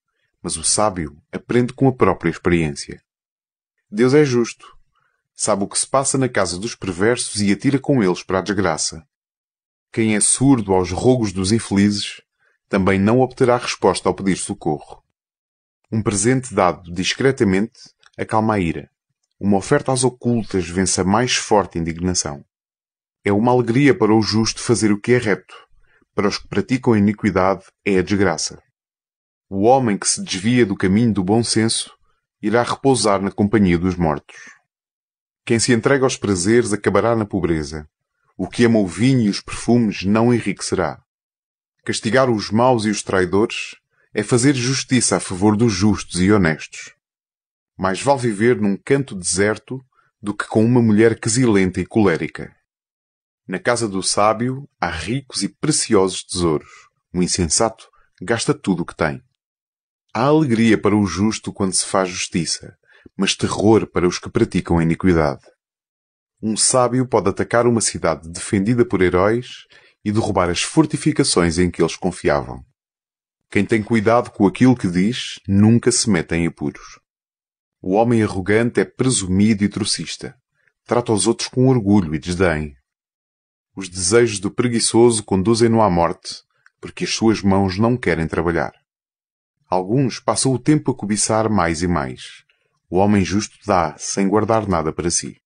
mas o sábio aprende com a própria experiência. Deus é justo. Sabe o que se passa na casa dos perversos e atira com eles para a desgraça. Quem é surdo aos rogos dos infelizes, também não obterá resposta ao pedir socorro. Um presente dado discretamente acalma a ira. Uma oferta às ocultas vence a mais forte indignação. É uma alegria para o justo fazer o que é reto. Para os que praticam a iniquidade é a desgraça. O homem que se desvia do caminho do bom senso irá repousar na companhia dos mortos. Quem se entrega aos prazeres acabará na pobreza. O que ama o vinho e os perfumes não enriquecerá. Castigar os maus e os traidores é fazer justiça a favor dos justos e honestos. Mais vale viver num canto deserto do que com uma mulher quesilenta e colérica. Na casa do sábio há ricos e preciosos tesouros. O insensato gasta tudo o que tem. Há alegria para o justo quando se faz justiça, mas terror para os que praticam a iniquidade. Um sábio pode atacar uma cidade defendida por heróis e derrubar as fortificações em que eles confiavam. Quem tem cuidado com aquilo que diz, nunca se mete em apuros. O homem arrogante é presumido e trocista. Trata os outros com orgulho e desdém. Os desejos do preguiçoso conduzem-no à morte, porque as suas mãos não querem trabalhar. Alguns passam o tempo a cobiçar mais e mais. O homem justo dá, sem guardar nada para si.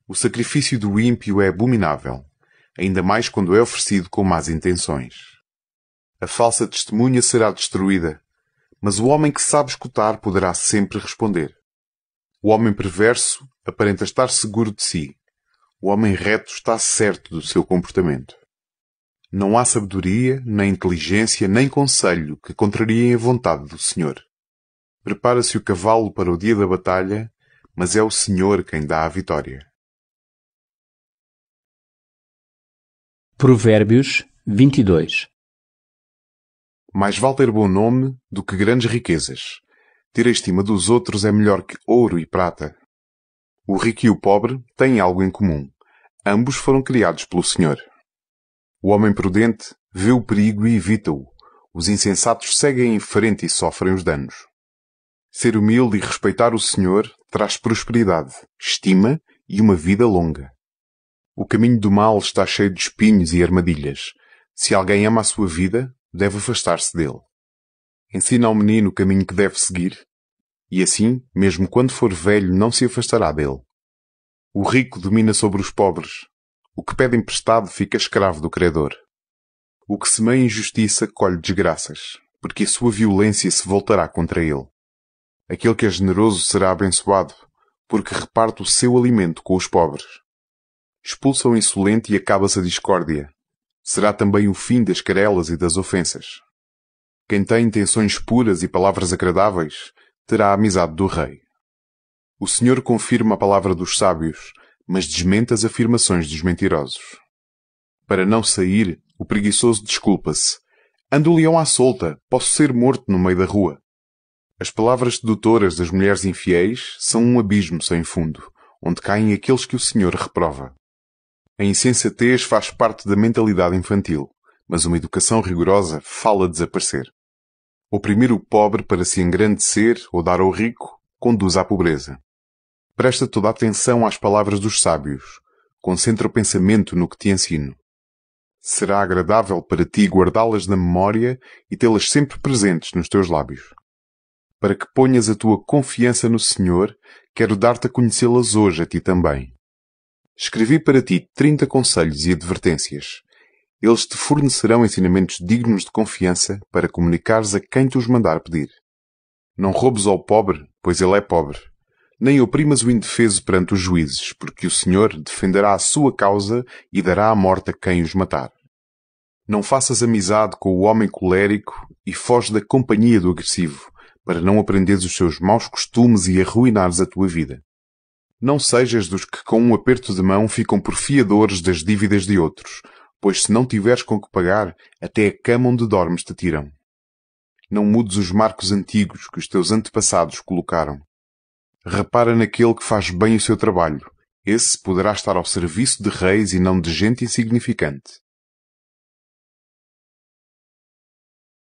O sacrifício do ímpio é abominável, ainda mais quando é oferecido com más intenções. A falsa testemunha será destruída, mas o homem que sabe escutar poderá sempre responder. O homem perverso aparenta estar seguro de si. O homem reto está certo do seu comportamento. Não há sabedoria, nem inteligência, nem conselho que contrariem a vontade do Senhor. Prepara-se o cavalo para o dia da batalha, mas é o Senhor quem dá a vitória. Provérbios 22. Mais vale ter bom nome do que grandes riquezas. Ter a estima dos outros é melhor que ouro e prata. O rico e o pobre têm algo em comum. Ambos foram criados pelo Senhor. O homem prudente vê o perigo e evita-o. Os insensatos seguem em frente e sofrem os danos. Ser humilde e respeitar o Senhor traz prosperidade, estima e uma vida longa. O caminho do mal está cheio de espinhos e armadilhas. Se alguém ama a sua vida, deve afastar-se dele. Ensina ao menino o caminho que deve seguir, e assim, mesmo quando for velho, não se afastará dele. O rico domina sobre os pobres. O que pede emprestado fica escravo do credor. O que semeia injustiça colhe desgraças, porque a sua violência se voltará contra ele. Aquele que é generoso será abençoado, porque reparte o seu alimento com os pobres. Expulsa o insolente e acaba-se a discórdia. Será também o fim das querelas e das ofensas. Quem tem intenções puras e palavras agradáveis, terá a amizade do rei. O Senhor confirma a palavra dos sábios, mas desmente as afirmações dos mentirosos. Para não sair, o preguiçoso desculpa-se. Ando o leão à solta, posso ser morto no meio da rua. As palavras sedutoras das mulheres infiéis são um abismo sem fundo, onde caem aqueles que o Senhor reprova. A insensatez faz parte da mentalidade infantil, mas uma educação rigorosa fala desaparecer. Oprimir o pobre para se engrandecer ou dar ao rico conduz à pobreza. Presta toda a atenção às palavras dos sábios. Concentra o pensamento no que te ensino. Será agradável para ti guardá-las na memória e tê-las sempre presentes nos teus lábios. Para que ponhas a tua confiança no Senhor, quero dar-te a conhecê-las hoje a ti também. Escrevi para ti 30 conselhos e advertências. Eles te fornecerão ensinamentos dignos de confiança para comunicares a quem te os mandar pedir. Não roubes ao pobre, pois ele é pobre. Nem oprimas o indefeso perante os juízes, porque o Senhor defenderá a sua causa e dará a morte a quem os matar. Não faças amizade com o homem colérico e foge da companhia do agressivo, para não aprenderes os seus maus costumes e arruinares a tua vida. Não sejas dos que com um aperto de mão ficam por fiadores das dívidas de outros, pois se não tiveres com que pagar, até a cama onde dormes te tiram. Não mudes os marcos antigos que os teus antepassados colocaram. Repara naquele que faz bem o seu trabalho. Esse poderá estar ao serviço de reis e não de gente insignificante.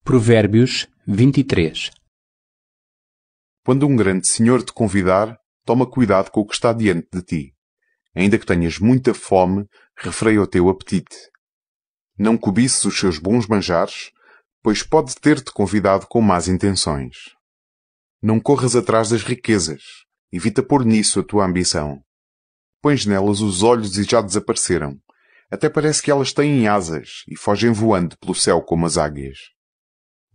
Provérbios 23. Quando um grande senhor te convidar, toma cuidado com o que está diante de ti. Ainda que tenhas muita fome, refreia o teu apetite. Não cobices os seus bons manjares, pois pode ter-te convidado com más intenções. Não corras atrás das riquezas. Evita pôr nisso a tua ambição. Pões nelas os olhos e já desapareceram. Até parece que elas têm asas e fogem voando pelo céu como as águias.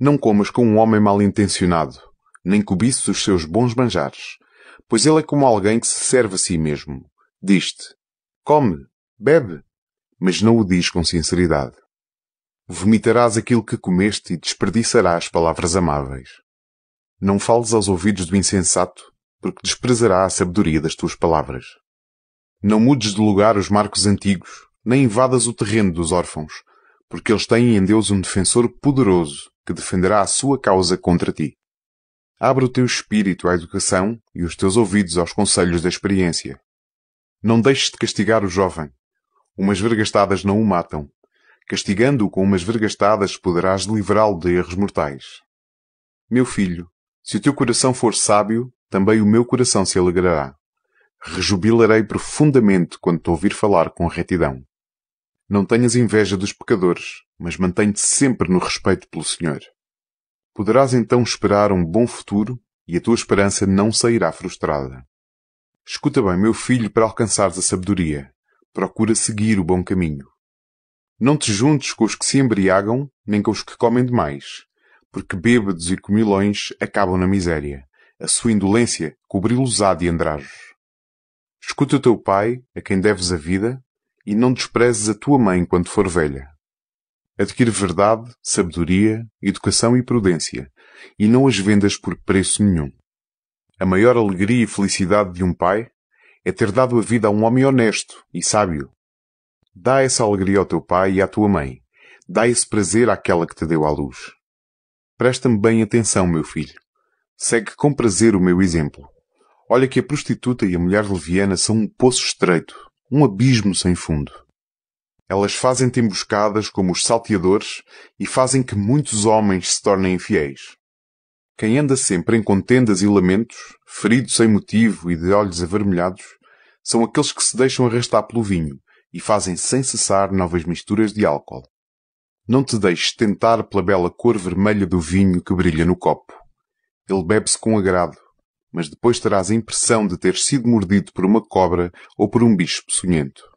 Não comas com um homem mal intencionado, nem cobices os seus bons manjares, pois ele é como alguém que se serve a si mesmo. Diz-te: come, bebe, mas não o diz com sinceridade. Vomitarás aquilo que comeste e desperdiçarás palavras amáveis. Não fales aos ouvidos do insensato, porque desprezará a sabedoria das tuas palavras. Não mudes de lugar os marcos antigos, nem invadas o terreno dos órfãos, porque eles têm em Deus um defensor poderoso que defenderá a sua causa contra ti. Abre o teu espírito à educação e os teus ouvidos aos conselhos da experiência. Não deixes de castigar o jovem. Umas vergastadas não o matam. Castigando-o com umas vergastadas poderás livrá-lo de erros mortais. Meu filho, se o teu coração for sábio, também o meu coração se alegrará. Rejubilarei profundamente quando te ouvir falar com retidão. Não tenhas inveja dos pecadores, mas mantém-te sempre no respeito pelo Senhor. Poderás então esperar um bom futuro e a tua esperança não sairá frustrada. Escuta bem, meu filho, para alcançares a sabedoria. Procura seguir o bom caminho. Não te juntes com os que se embriagam, nem com os que comem demais, porque bêbados e comilões acabam na miséria. A sua indolência cobriu-los-á de andrajos. Escuta o teu pai, a quem deves a vida, e não desprezes a tua mãe quando for velha. Adquire verdade, sabedoria, educação e prudência, e não as vendas por preço nenhum. A maior alegria e felicidade de um pai é ter dado a vida a um homem honesto e sábio. Dá essa alegria ao teu pai e à tua mãe. Dá esse prazer àquela que te deu à luz. Presta-me bem atenção, meu filho. Segue com prazer o meu exemplo. Olha que a prostituta e a mulher leviana são um poço estreito, um abismo sem fundo. Elas fazem-te emboscadas como os salteadores e fazem que muitos homens se tornem infiéis. Quem anda sempre em contendas e lamentos, ferido sem motivo e de olhos avermelhados, são aqueles que se deixam arrastar pelo vinho e fazem sem cessar novas misturas de álcool. Não te deixes tentar pela bela cor vermelha do vinho que brilha no copo. Ele bebe-se com agrado, mas depois terás a impressão de ter sido mordido por uma cobra ou por um bicho peçonhento.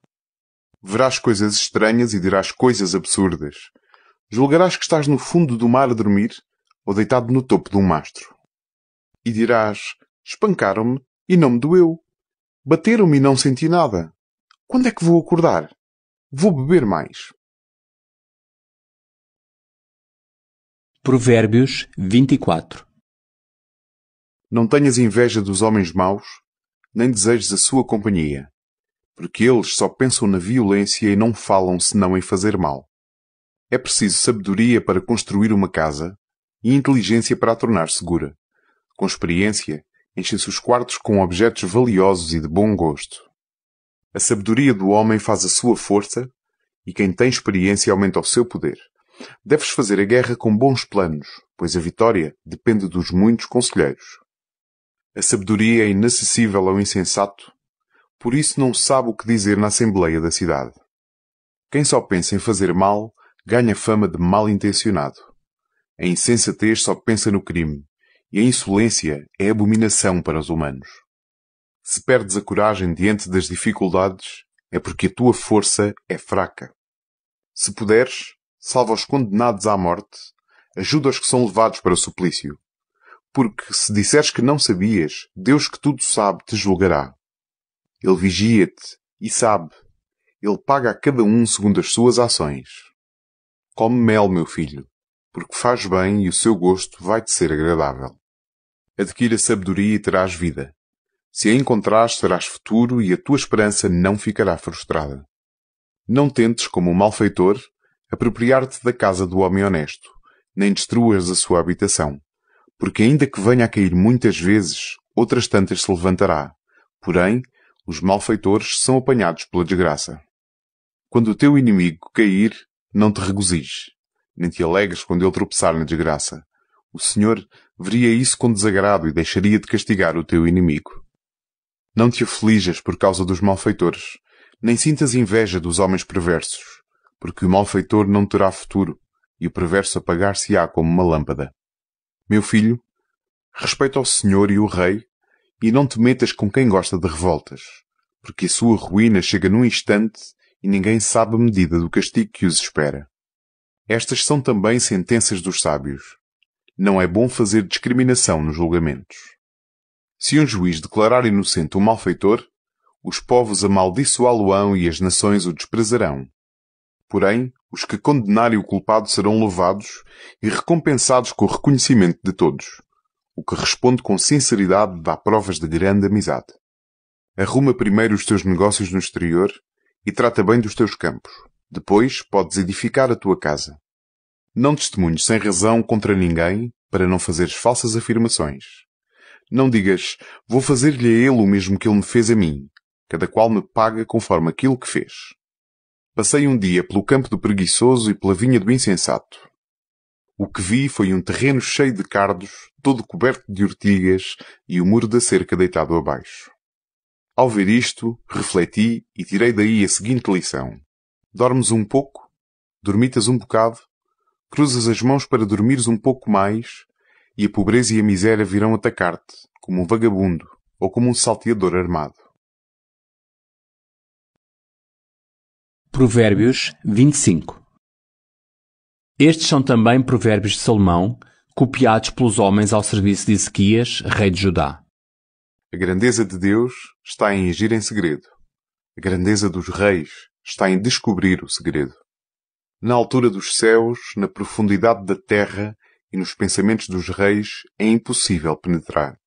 Verás coisas estranhas e dirás coisas absurdas. Julgarás que estás no fundo do mar a dormir ou deitado no topo de um mastro. E dirás: espancaram-me e não me doeu. Bateram-me e não senti nada. Quando é que vou acordar? Vou beber mais. Provérbios 24. Não tenhas inveja dos homens maus, nem desejes a sua companhia, porque eles só pensam na violência e não falam senão em fazer mal. É preciso sabedoria para construir uma casa e inteligência para a tornar segura. Com experiência, enchem-se os quartos com objetos valiosos e de bom gosto. A sabedoria do homem faz a sua força e quem tem experiência aumenta o seu poder. Deves fazer a guerra com bons planos, pois a vitória depende dos muitos conselheiros. A sabedoria é inacessível ao insensato, por isso não sabe o que dizer na assembleia da cidade. Quem só pensa em fazer mal, ganha fama de mal-intencionado. A insensatez só pensa no crime, e a insolência é abominação para os humanos. Se perdes a coragem diante das dificuldades, é porque a tua força é fraca. Se puderes, salva os condenados à morte, ajuda os que são levados para o suplício. Porque, se disseres que não sabias, Deus que tudo sabe te julgará. Ele vigia-te e sabe. Ele paga a cada um segundo as suas ações. Come mel, meu filho, porque faz bem e o seu gosto vai-te ser agradável. Adquire a sabedoria e terás vida. Se a encontrares, terás futuro e a tua esperança não ficará frustrada. Não tentes, como um malfeitor, apropriar-te da casa do homem honesto, nem destruas a sua habitação. Porque ainda que venha a cair muitas vezes, outras tantas se levantará. Porém, os malfeitores são apanhados pela desgraça. Quando o teu inimigo cair, não te regozijes, nem te alegres quando ele tropeçar na desgraça. O Senhor veria isso com desagrado e deixaria de castigar o teu inimigo. Não te aflijas por causa dos malfeitores, nem sintas inveja dos homens perversos, porque o malfeitor não terá futuro, e o perverso apagar-se-á como uma lâmpada. Meu filho, respeita o Senhor e o Rei, e não te metas com quem gosta de revoltas, porque a sua ruína chega num instante e ninguém sabe a medida do castigo que os espera. Estas são também sentenças dos sábios. Não é bom fazer discriminação nos julgamentos. Se um juiz declarar inocente um malfeitor, os povos amaldiçoá-lo-ão e as nações o desprezarão. Porém, os que condenarem o culpado serão louvados e recompensados com o reconhecimento de todos. O que responde com sinceridade dá provas de grande amizade. Arruma primeiro os teus negócios no exterior e trata bem dos teus campos. Depois podes edificar a tua casa. Não testemunhes sem razão contra ninguém para não fazeres falsas afirmações. Não digas, vou fazer-lhe a ele o mesmo que ele me fez a mim. Cada qual me paga conforme aquilo que fez. Passei um dia pelo campo do preguiçoso e pela vinha do insensato. O que vi foi um terreno cheio de cardos, todo coberto de urtigas e o muro da cerca deitado abaixo. Ao ver isto, refleti e tirei daí a seguinte lição. Dormes um pouco, dormitas um bocado, cruzas as mãos para dormires um pouco mais e a pobreza e a miséria virão atacar-te, como um vagabundo ou como um salteador armado. Provérbios 25. Estes são também provérbios de Salomão, copiados pelos homens ao serviço de Ezequias, rei de Judá. A grandeza de Deus está em agir em segredo. A grandeza dos reis está em descobrir o segredo. Na altura dos céus, na profundidade da terra e nos pensamentos dos reis é impossível penetrar.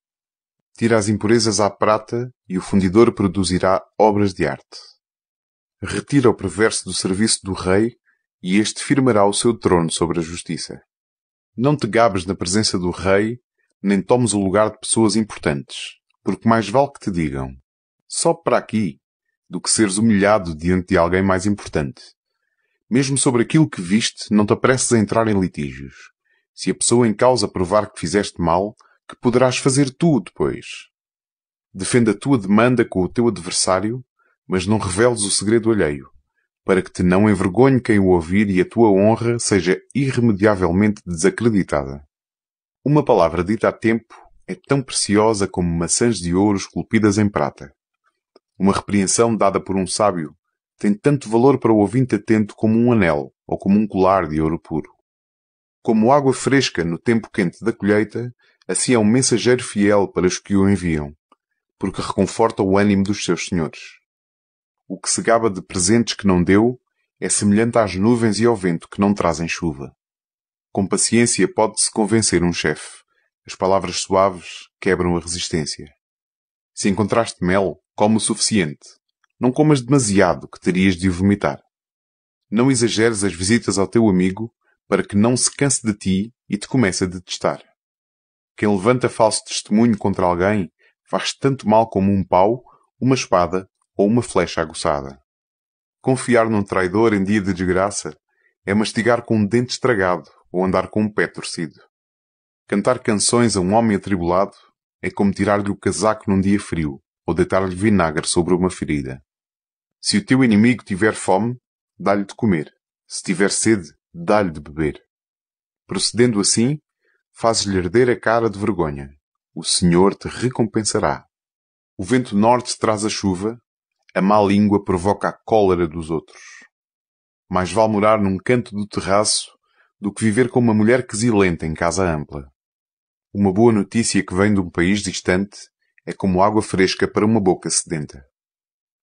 Tira as impurezas à prata e o fundidor produzirá obras de arte. Retira o perverso do serviço do rei e este firmará o seu trono sobre a justiça. Não te gabes na presença do rei, nem tomes o lugar de pessoas importantes, porque mais vale que te digam, sobe para aqui, do que seres humilhado diante de alguém mais importante. Mesmo sobre aquilo que viste, não te apresses a entrar em litígios. Se a pessoa em causa provar que fizeste mal, que poderás fazer tu depois? Defende a tua demanda com o teu adversário, mas não reveles o segredo alheio, para que te não envergonhe quem o ouvir e a tua honra seja irremediavelmente desacreditada. Uma palavra dita a tempo é tão preciosa como maçãs de ouro esculpidas em prata. Uma repreensão dada por um sábio tem tanto valor para o ouvinte atento como um anel ou como um colar de ouro puro. Como água fresca no tempo quente da colheita, assim é um mensageiro fiel para os que o enviam, porque reconforta o ânimo dos seus senhores. O que se gaba de presentes que não deu é semelhante às nuvens e ao vento que não trazem chuva. Com paciência pode-se convencer um chefe. As palavras suaves quebram a resistência. Se encontraste mel, come o suficiente. Não comas demasiado, que terias de o vomitar. Não exageres as visitas ao teu amigo, para que não se canse de ti e te comece a detestar. Quem levanta falso testemunho contra alguém faz tanto mal como um pau, uma espada ou uma flecha aguçada. Confiar num traidor em dia de desgraça é mastigar com um dente estragado ou andar com um pé torcido. Cantar canções a um homem atribulado é como tirar-lhe o casaco num dia frio ou deitar-lhe vinagre sobre uma ferida. Se o teu inimigo tiver fome, dá-lhe de comer. Se tiver sede, dá-lhe de beber. Procedendo assim, fazes-lhe arder a cara de vergonha. O Senhor te recompensará. O vento norte traz a chuva, a má língua provoca a cólera dos outros. Mais vale morar num canto do terraço do que viver com uma mulher quesilenta em casa ampla. Uma boa notícia que vem de um país distante é como água fresca para uma boca sedenta.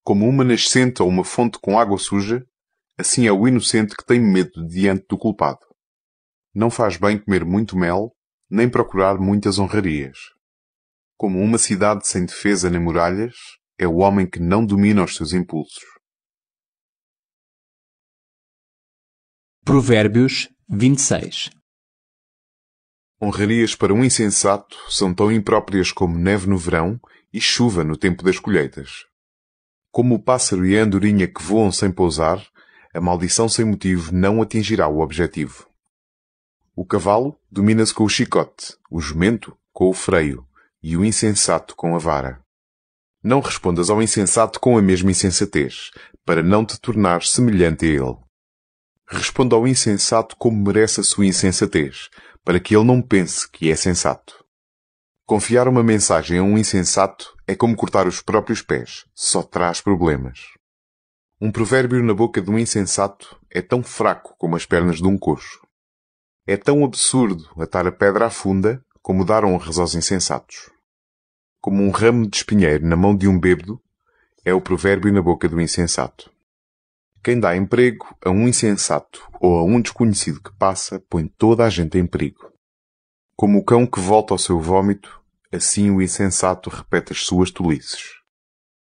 Como uma nascente ou uma fonte com água suja, assim é o inocente que tem medo diante do culpado. Não faz bem comer muito mel, nem procurar muitas honrarias. Como uma cidade sem defesa nem muralhas, é o homem que não domina os seus impulsos. Provérbios 26. Honrarias para um insensato são tão impróprias como neve no verão e chuva no tempo das colheitas. Como o pássaro e a andorinha que voam sem pousar, a maldição sem motivo não atingirá o objetivo. O cavalo domina-se com o chicote, o jumento com o freio e o insensato com a vara. Não respondas ao insensato com a mesma insensatez, para não te tornares semelhante a ele. Responda ao insensato como merece a sua insensatez, para que ele não pense que é sensato. Confiar uma mensagem a um insensato é como cortar os próprios pés, só traz problemas. Um provérbio na boca de um insensato é tão fraco como as pernas de um coxo. É tão absurdo atar a pedra à funda como dar honras aos insensatos. Como um ramo de espinheiro na mão de um bêbado, é o provérbio na boca do insensato. Quem dá emprego a um insensato ou a um desconhecido que passa, põe toda a gente em perigo. Como o cão que volta ao seu vômito, assim o insensato repete as suas tolices.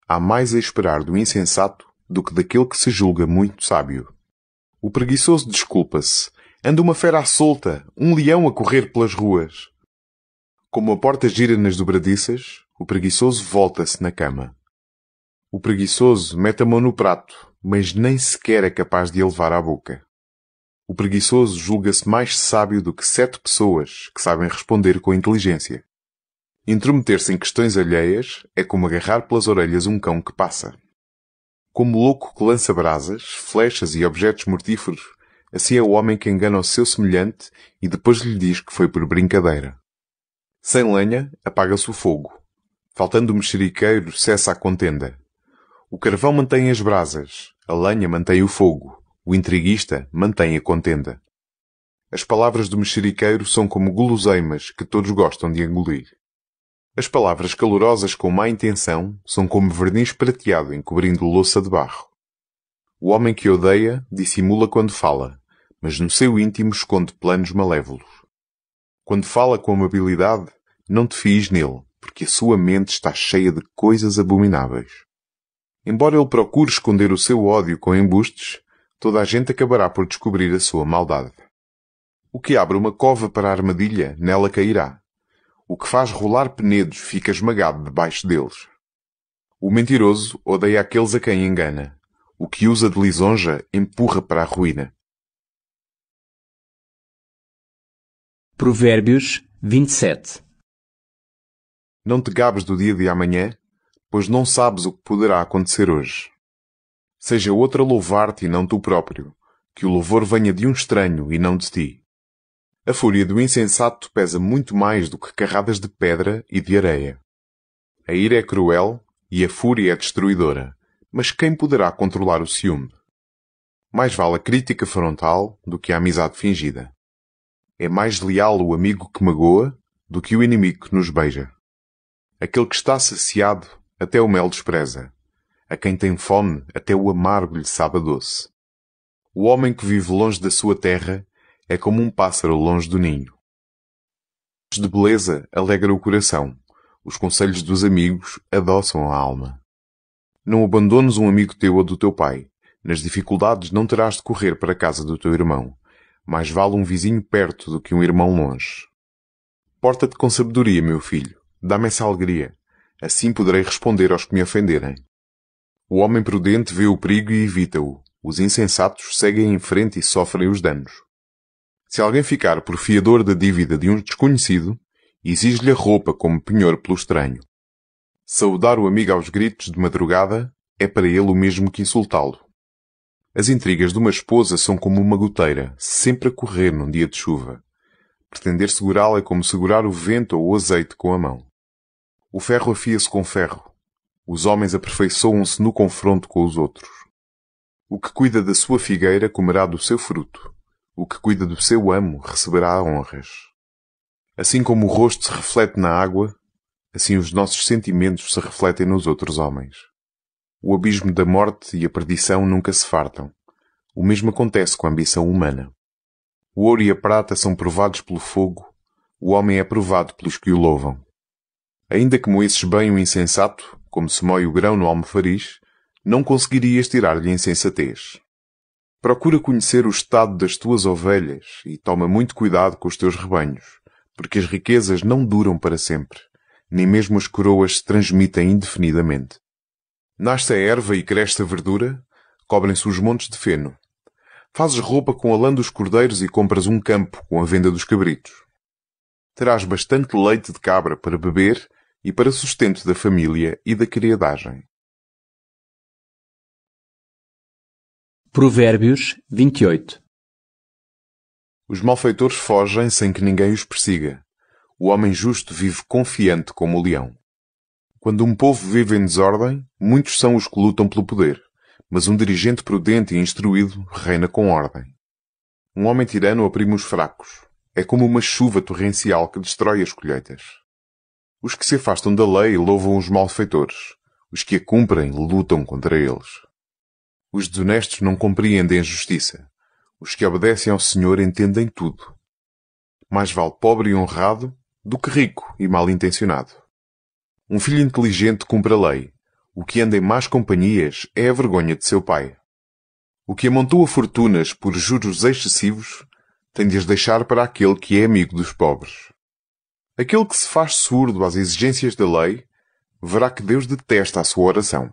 Há mais a esperar do insensato do que daquele que se julga muito sábio. O preguiçoso desculpa-se. Anda uma fera à solta, um leão a correr pelas ruas. Como a porta gira nas dobradiças, o preguiçoso volta-se na cama. O preguiçoso mete a mão no prato, mas nem sequer é capaz de a levar à boca. O preguiçoso julga-se mais sábio do que 7 pessoas que sabem responder com inteligência. Intrometer-se em questões alheias é como agarrar pelas orelhas um cão que passa. Como o louco que lança brasas, flechas e objetos mortíferos, assim é o homem que engana o seu semelhante e depois lhe diz que foi por brincadeira. Sem lenha, apaga-se o fogo. Faltando o mexeriqueiro, cessa a contenda. O carvão mantém as brasas, a lenha mantém o fogo, o intriguista mantém a contenda. As palavras do mexeriqueiro são como guloseimas que todos gostam de engolir. As palavras calorosas com má intenção são como verniz prateado encobrindo louça de barro. O homem que odeia dissimula quando fala, mas no seu íntimo esconde planos malévolos. Quando fala com amabilidade, não te fies nele, porque a sua mente está cheia de coisas abomináveis. Embora ele procure esconder o seu ódio com embustes, toda a gente acabará por descobrir a sua maldade. O que abre uma cova para a armadilha, nela cairá. O que faz rolar penedos fica esmagado debaixo deles. O mentiroso odeia aqueles a quem engana. O que usa de lisonja empurra para a ruína. Provérbios 27. Não te gabes do dia de amanhã, pois não sabes o que poderá acontecer hoje. Seja outro a louvar-te e não tu próprio, que o louvor venha de um estranho e não de ti. A fúria do insensato pesa muito mais do que carradas de pedra e de areia. A ira é cruel e a fúria é destruidora, mas quem poderá controlar o ciúme? Mais vale a crítica frontal do que a amizade fingida. É mais leal o amigo que magoa do que o inimigo que nos beija. Aquele que está saciado até o mel despreza. A quem tem fome até o amargo lhe sabe a doce. O homem que vive longe da sua terra é como um pássaro longe do ninho. De beleza alegra o coração. Os conselhos dos amigos adoçam a alma. Não abandones um amigo teu ou do teu pai. Nas dificuldades não terás de correr para a casa do teu irmão. Mais vale um vizinho perto do que um irmão longe. Porta-te com sabedoria, meu filho. Dá-me essa alegria. Assim poderei responder aos que me ofenderem. O homem prudente vê o perigo e evita-o. Os insensatos seguem em frente e sofrem os danos. Se alguém ficar por fiador da dívida de um desconhecido, exige-lhe a roupa como penhor pelo estranho. Saudar o amigo aos gritos de madrugada é para ele o mesmo que insultá-lo. As intrigas de uma esposa são como uma goteira, sempre a correr num dia de chuva. Pretender segurá-la é como segurar o vento ou o azeite com a mão. O ferro afia-se com ferro. Os homens aperfeiçoam-se no confronto com os outros. O que cuida da sua figueira comerá do seu fruto. O que cuida do seu amo receberá honras. Assim como o rosto se reflete na água, assim os nossos sentimentos se refletem nos outros homens. O abismo da morte e a perdição nunca se fartam. O mesmo acontece com a ambição humana. O ouro e a prata são provados pelo fogo, o homem é provado pelos que o louvam. Ainda que moesses bem o insensato, como se moe o grão no almofariz, não conseguirias tirar-lhe a insensatez. Procura conhecer o estado das tuas ovelhas e toma muito cuidado com os teus rebanhos, porque as riquezas não duram para sempre, nem mesmo as coroas se transmitem indefinidamente. Nasce a erva e cresce a verdura, cobrem-se os montes de feno. Fazes roupa com a lã dos cordeiros e compras um campo com a venda dos cabritos. Terás bastante leite de cabra para beber e para sustento da família e da criadagem. Provérbios 28. Os malfeitores fogem sem que ninguém os persiga. O homem justo vive confiante como o leão. Quando um povo vive em desordem, muitos são os que lutam pelo poder, mas um dirigente prudente e instruído reina com ordem. Um homem tirano oprime os fracos. É como uma chuva torrencial que destrói as colheitas. Os que se afastam da lei louvam os malfeitores. Os que a cumprem lutam contra eles. Os desonestos não compreendem a justiça. Os que obedecem ao Senhor entendem tudo. Mais vale pobre e honrado do que rico e mal intencionado. Um filho inteligente cumpre a lei. O que anda em más companhias é a vergonha de seu pai. O que amontoa fortunas por juros excessivos tem de as deixar para aquele que é amigo dos pobres. Aquele que se faz surdo às exigências da lei verá que Deus detesta a sua oração.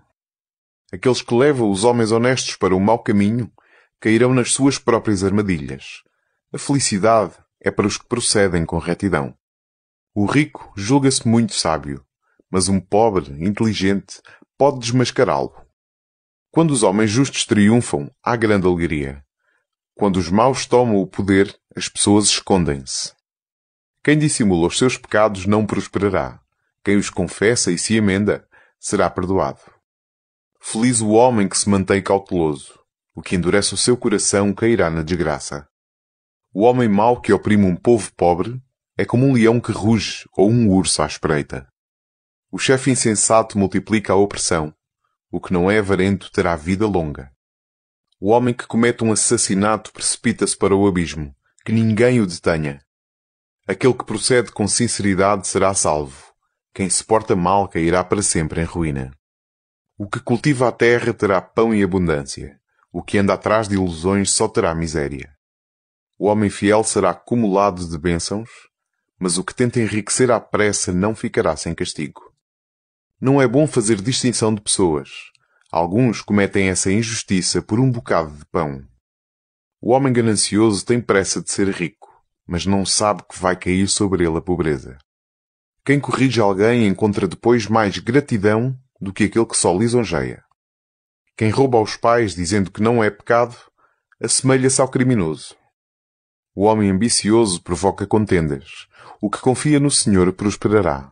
Aqueles que levam os homens honestos para o mau caminho cairão nas suas próprias armadilhas. A felicidade é para os que procedem com retidão. O rico julga-se muito sábio, mas um pobre, inteligente, pode desmascará-lo. Quando os homens justos triunfam, há grande alegria. Quando os maus tomam o poder, as pessoas escondem-se. Quem dissimula os seus pecados não prosperará. Quem os confessa e se emenda, será perdoado. Feliz o homem que se mantém cauteloso. O que endurece o seu coração cairá na desgraça. O homem mau que oprime um povo pobre é como um leão que ruge ou um urso à espreita. O chefe insensato multiplica a opressão. O que não é avarento terá vida longa. O homem que comete um assassinato precipita-se para o abismo. Que ninguém o detenha. Aquele que procede com sinceridade será salvo. Quem se porta mal cairá para sempre em ruína. O que cultiva a terra terá pão e abundância. O que anda atrás de ilusões só terá miséria. O homem fiel será acumulado de bênçãos, mas o que tenta enriquecer à pressa não ficará sem castigo. Não é bom fazer distinção de pessoas. Alguns cometem essa injustiça por um bocado de pão. O homem ganancioso tem pressa de ser rico, mas não sabe que vai cair sobre ele a pobreza. Quem corrige alguém encontra depois mais gratidão do que aquele que só lisonjeia. Quem rouba aos pais dizendo que não é pecado, assemelha-se ao criminoso. O homem ambicioso provoca contendas. O que confia no Senhor prosperará.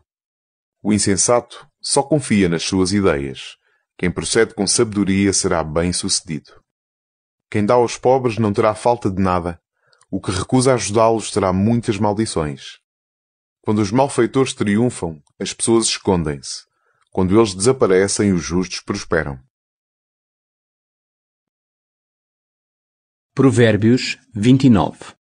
O insensato só confia nas suas ideias. Quem procede com sabedoria será bem-sucedido. Quem dá aos pobres não terá falta de nada. O que recusa ajudá-los terá muitas maldições. Quando os malfeitores triunfam, as pessoas escondem-se. Quando eles desaparecem, os justos prosperam. Provérbios 29.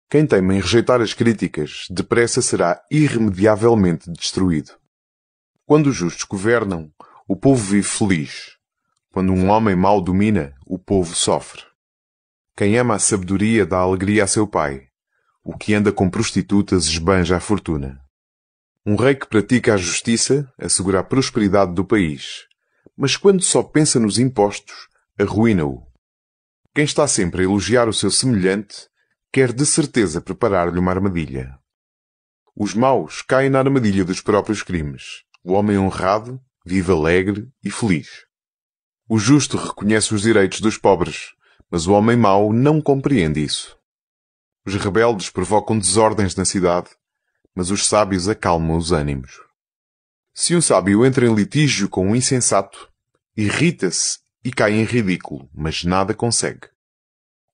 Quem teima em rejeitar as críticas, depressa será irremediavelmente destruído. Quando os justos governam, o povo vive feliz. Quando um homem mau domina, o povo sofre. Quem ama a sabedoria dá alegria a seu pai. O que anda com prostitutas esbanja a fortuna. Um rei que pratica a justiça assegura a prosperidade do país. Mas quando só pensa nos impostos, arruína-o. Quem está sempre a elogiar o seu semelhante, quer de certeza preparar-lhe uma armadilha. Os maus caem na armadilha dos próprios crimes. O homem honrado vive alegre e feliz. O justo reconhece os direitos dos pobres, mas o homem mau não compreende isso. Os rebeldes provocam desordens na cidade, mas os sábios acalmam os ânimos. Se um sábio entra em litígio com um insensato, irrita-se e cai em ridículo, mas nada consegue.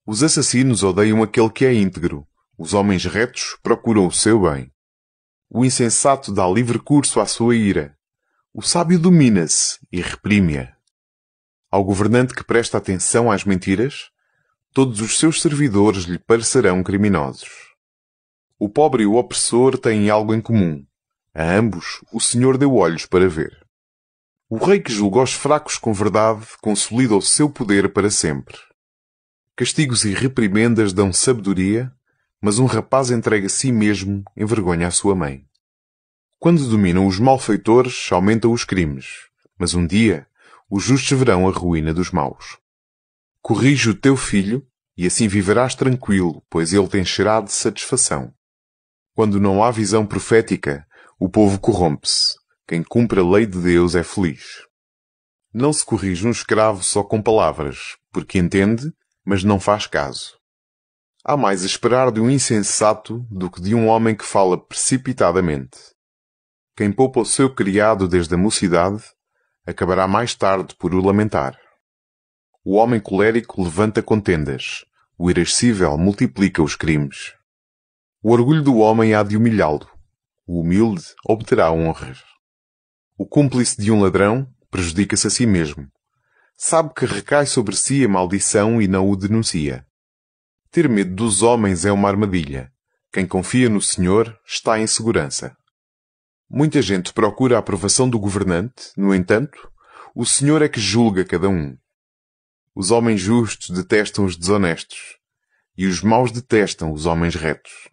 Os assassinos odeiam aquele que é íntegro, os homens retos procuram o seu bem. O insensato dá livre curso à sua ira, o sábio domina-se e reprime-a. Ao governante que presta atenção às mentiras, todos os seus servidores lhe parecerão criminosos. O pobre e o opressor têm algo em comum. A ambos o Senhor deu olhos para ver. O rei que julga os fracos com verdade consolida o seu poder para sempre. Castigos e reprimendas dão sabedoria, mas um rapaz entregue a si mesmo envergonha a sua mãe. Quando dominam os malfeitores, aumentam os crimes, mas um dia os justos verão a ruína dos maus. Corrige o teu filho, e assim viverás tranquilo, pois ele te encherá de satisfação. Quando não há visão profética, o povo corrompe-se. Quem cumpre a lei de Deus é feliz. Não se corrige um escravo só com palavras, porque entende, mas não faz caso. Há mais a esperar de um insensato do que de um homem que fala precipitadamente. Quem poupa o seu criado desde a mocidade, acabará mais tarde por o lamentar. O homem colérico levanta contendas, o irascível multiplica os crimes. O orgulho do homem há de humilhá-lo, o humilde obterá honras. O cúmplice de um ladrão prejudica-se a si mesmo. Sabe que recai sobre si a maldição e não o denuncia. Ter medo dos homens é uma armadilha. Quem confia no Senhor está em segurança. Muita gente procura a aprovação do governante, no entanto, o Senhor é que julga cada um. Os homens justos detestam os desonestos, e os maus detestam os homens retos.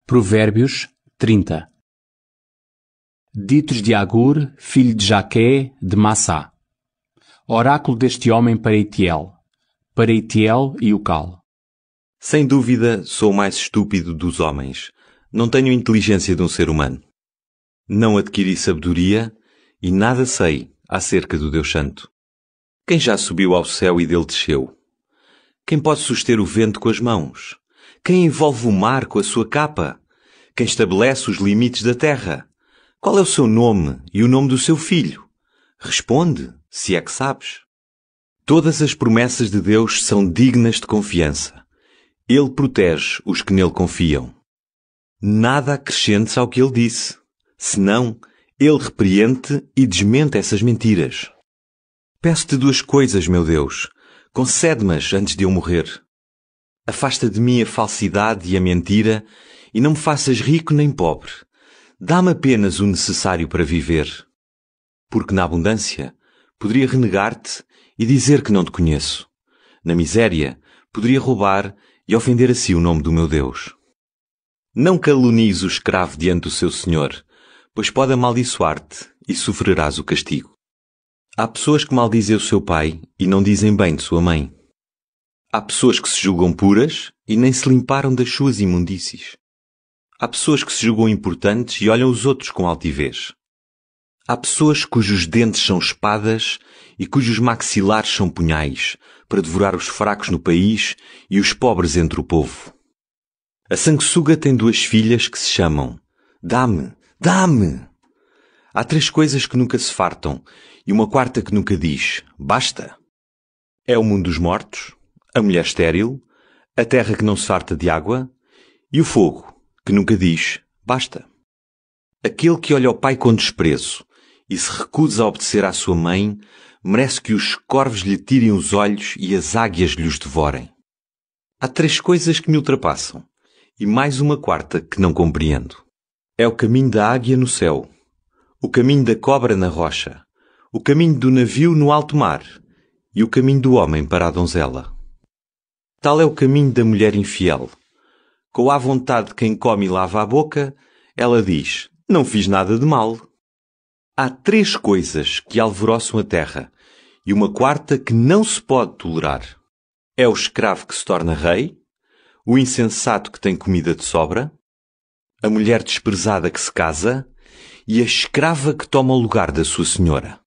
Provérbios 30. Ditos de Agur, filho de Jaqué, de Massá. Oráculo deste homem para Itiel e Ucal. Sem dúvida, sou o mais estúpido dos homens. Não tenho a inteligência de um ser humano. Não adquiri sabedoria e nada sei acerca do Deus Santo. Quem já subiu ao céu e dele desceu? Quem pode suster o vento com as mãos? Quem envolve o mar com a sua capa? Quem estabelece os limites da terra? Qual é o seu nome e o nome do seu filho? Responde, se é que sabes. Todas as promessas de Deus são dignas de confiança. Ele protege os que nele confiam. Nada acrescentes ao que ele disse, senão ele repreende e desmente essas mentiras. Peço-te duas coisas, meu Deus. Concede-mas antes de eu morrer. Afasta de mim a falsidade e a mentira e não me faças rico nem pobre. Dá-me apenas o necessário para viver. Porque na abundância poderia renegar-te e dizer que não te conheço. Na miséria poderia roubar e ofender a si o nome do meu Deus. Não calunies o escravo diante do seu senhor, pois pode amaldiçoar-te e sofrerás o castigo. Há pessoas que maldizem o seu pai e não dizem bem de sua mãe. Há pessoas que se julgam puras e nem se limparam das suas imundícies. Há pessoas que se julgam importantes e olham os outros com altivez. Há pessoas cujos dentes são espadas e cujos maxilares são punhais, para devorar os fracos no país e os pobres entre o povo. A sanguessuga tem duas filhas que se chamam Dá-me, dá-me! Há três coisas que nunca se fartam e uma quarta que nunca diz Basta! É o mundo dos mortos, a mulher estéril, a terra que não se farta de água e o fogo, que nunca diz Basta! Aquele que olha ao pai com desprezo e se recusa a obedecer à sua mãe merece que os corvos lhe tirem os olhos e as águias lhe os devorem. Há três coisas que me ultrapassam e mais uma quarta que não compreendo. É o caminho da águia no céu, o caminho da cobra na rocha, o caminho do navio no alto mar e o caminho do homem para a donzela. Tal é o caminho da mulher infiel. Com a vontade de quem come e lava a boca, ela diz, não fiz nada de mal. Há três coisas que alvoroçam a terra e uma quarta que não se pode tolerar. É o escravo que se torna rei, o insensato que tem comida de sobra, a mulher desprezada que se casa e a escrava que toma o lugar da sua senhora.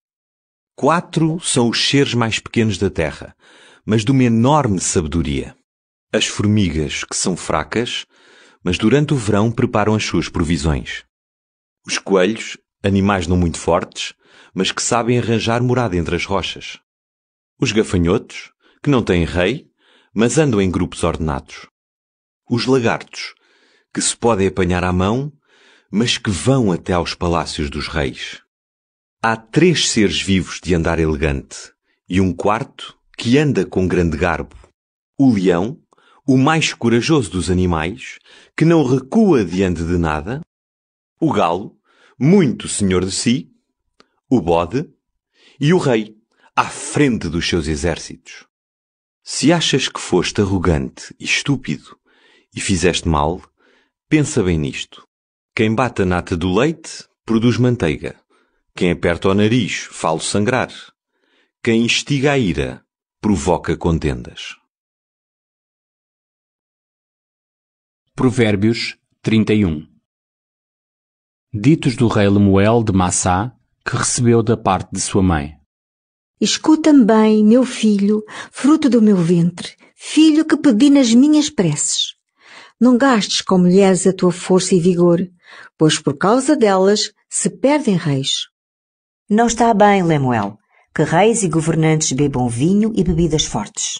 4 são os seres mais pequenos da terra, mas de uma enorme sabedoria. As formigas, que são fracas, mas durante o verão preparam as suas provisões. Os coelhos, animais não muito fortes, mas que sabem arranjar morada entre as rochas. Os gafanhotos, que não têm rei, mas andam em grupos ordenados. Os lagartos, que se podem apanhar à mão, mas que vão até aos palácios dos reis. Há 3 seres vivos de andar elegante, e um quarto que anda com grande garbo. O leão, o mais corajoso dos animais, que não recua diante de nada. O galo, muito senhor de si. O bode e o rei, à frente dos seus exércitos. Se achas que foste arrogante e estúpido e fizeste mal, pensa bem nisto. Quem bate a nata do leite, produz manteiga. Quem aperta o nariz, faz-o sangrar. Quem instiga a ira, provoca contendas. Provérbios 31. Ditos do rei Lemuel de Massá, que recebeu da parte de sua mãe. Escuta-me bem, meu filho, fruto do meu ventre, filho que pedi nas minhas preces. Não gastes com mulheres a tua força e vigor, pois por causa delas se perdem reis. Não está bem, Lemuel, que reis e governantes bebam vinho e bebidas fortes.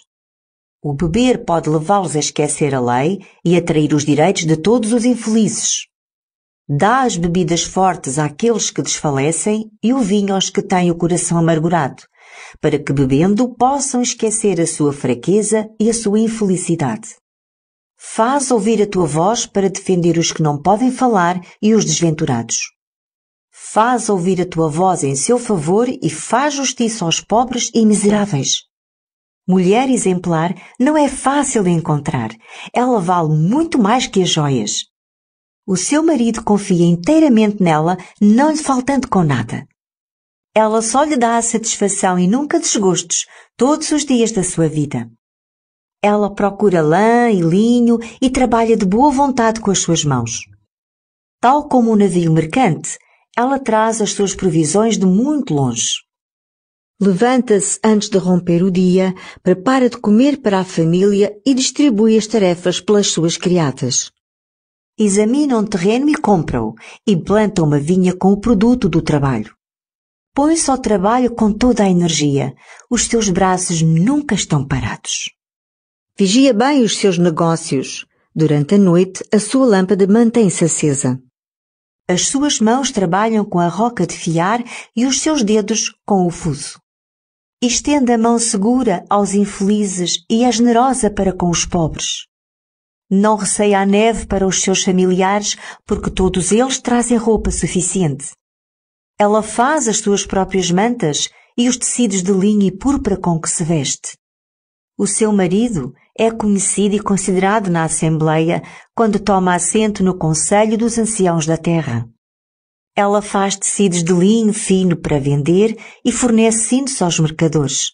O beber pode levá-los a esquecer a lei e a trair os direitos de todos os infelizes. Dá as bebidas fortes àqueles que desfalecem e o vinho aos que têm o coração amargurado, para que bebendo possam esquecer a sua fraqueza e a sua infelicidade. Faz ouvir a tua voz para defender os que não podem falar e os desventurados. Faz ouvir a tua voz em seu favor e faz justiça aos pobres e miseráveis. Mulher exemplar não é fácil de encontrar. Ela vale muito mais que as joias. O seu marido confia inteiramente nela, não lhe faltando com nada. Ela só lhe dá a satisfação e nunca desgostos todos os dias da sua vida. Ela procura lã e linho e trabalha de boa vontade com as suas mãos. Tal como um navio mercante, ela traz as suas provisões de muito longe. Levanta-se antes de romper o dia, prepara de comer para a família e distribui as tarefas pelas suas criadas. Examina um terreno e compra-o, e planta uma vinha com o produto do trabalho. Põe-se ao trabalho com toda a energia. Os seus braços nunca estão parados. Vigia bem os seus negócios. Durante a noite, a sua lâmpada mantém-se acesa. As suas mãos trabalham com a roca de fiar e os seus dedos com o fuso. Estende a mão segura aos infelizes e é generosa para com os pobres. Não receia a neve para os seus familiares, porque todos eles trazem roupa suficiente. Ela faz as suas próprias mantas e os tecidos de linho e púrpura com que se veste. O seu marido é conhecido e considerado na Assembleia quando toma assento no Conselho dos Anciãos da Terra. Ela faz tecidos de linho fino para vender e fornece cintos aos mercadores.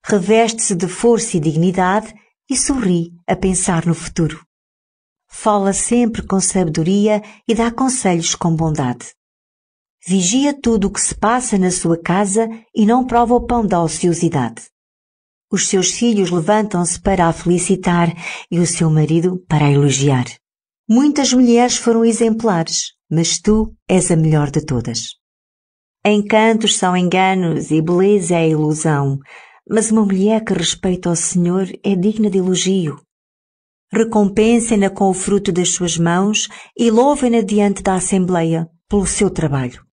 Reveste-se de força e dignidade e sorri a pensar no futuro. Fala sempre com sabedoria e dá conselhos com bondade. Vigia tudo o que se passa na sua casa e não prova o pão da ociosidade. Os seus filhos levantam-se para a felicitar e o seu marido para a elogiar. Muitas mulheres foram exemplares, mas tu és a melhor de todas. Encantos são enganos e beleza é ilusão, mas uma mulher que respeita o Senhor é digna de elogio. Recompensem-na com o fruto das suas mãos e louvem-na diante da Assembleia pelo seu trabalho.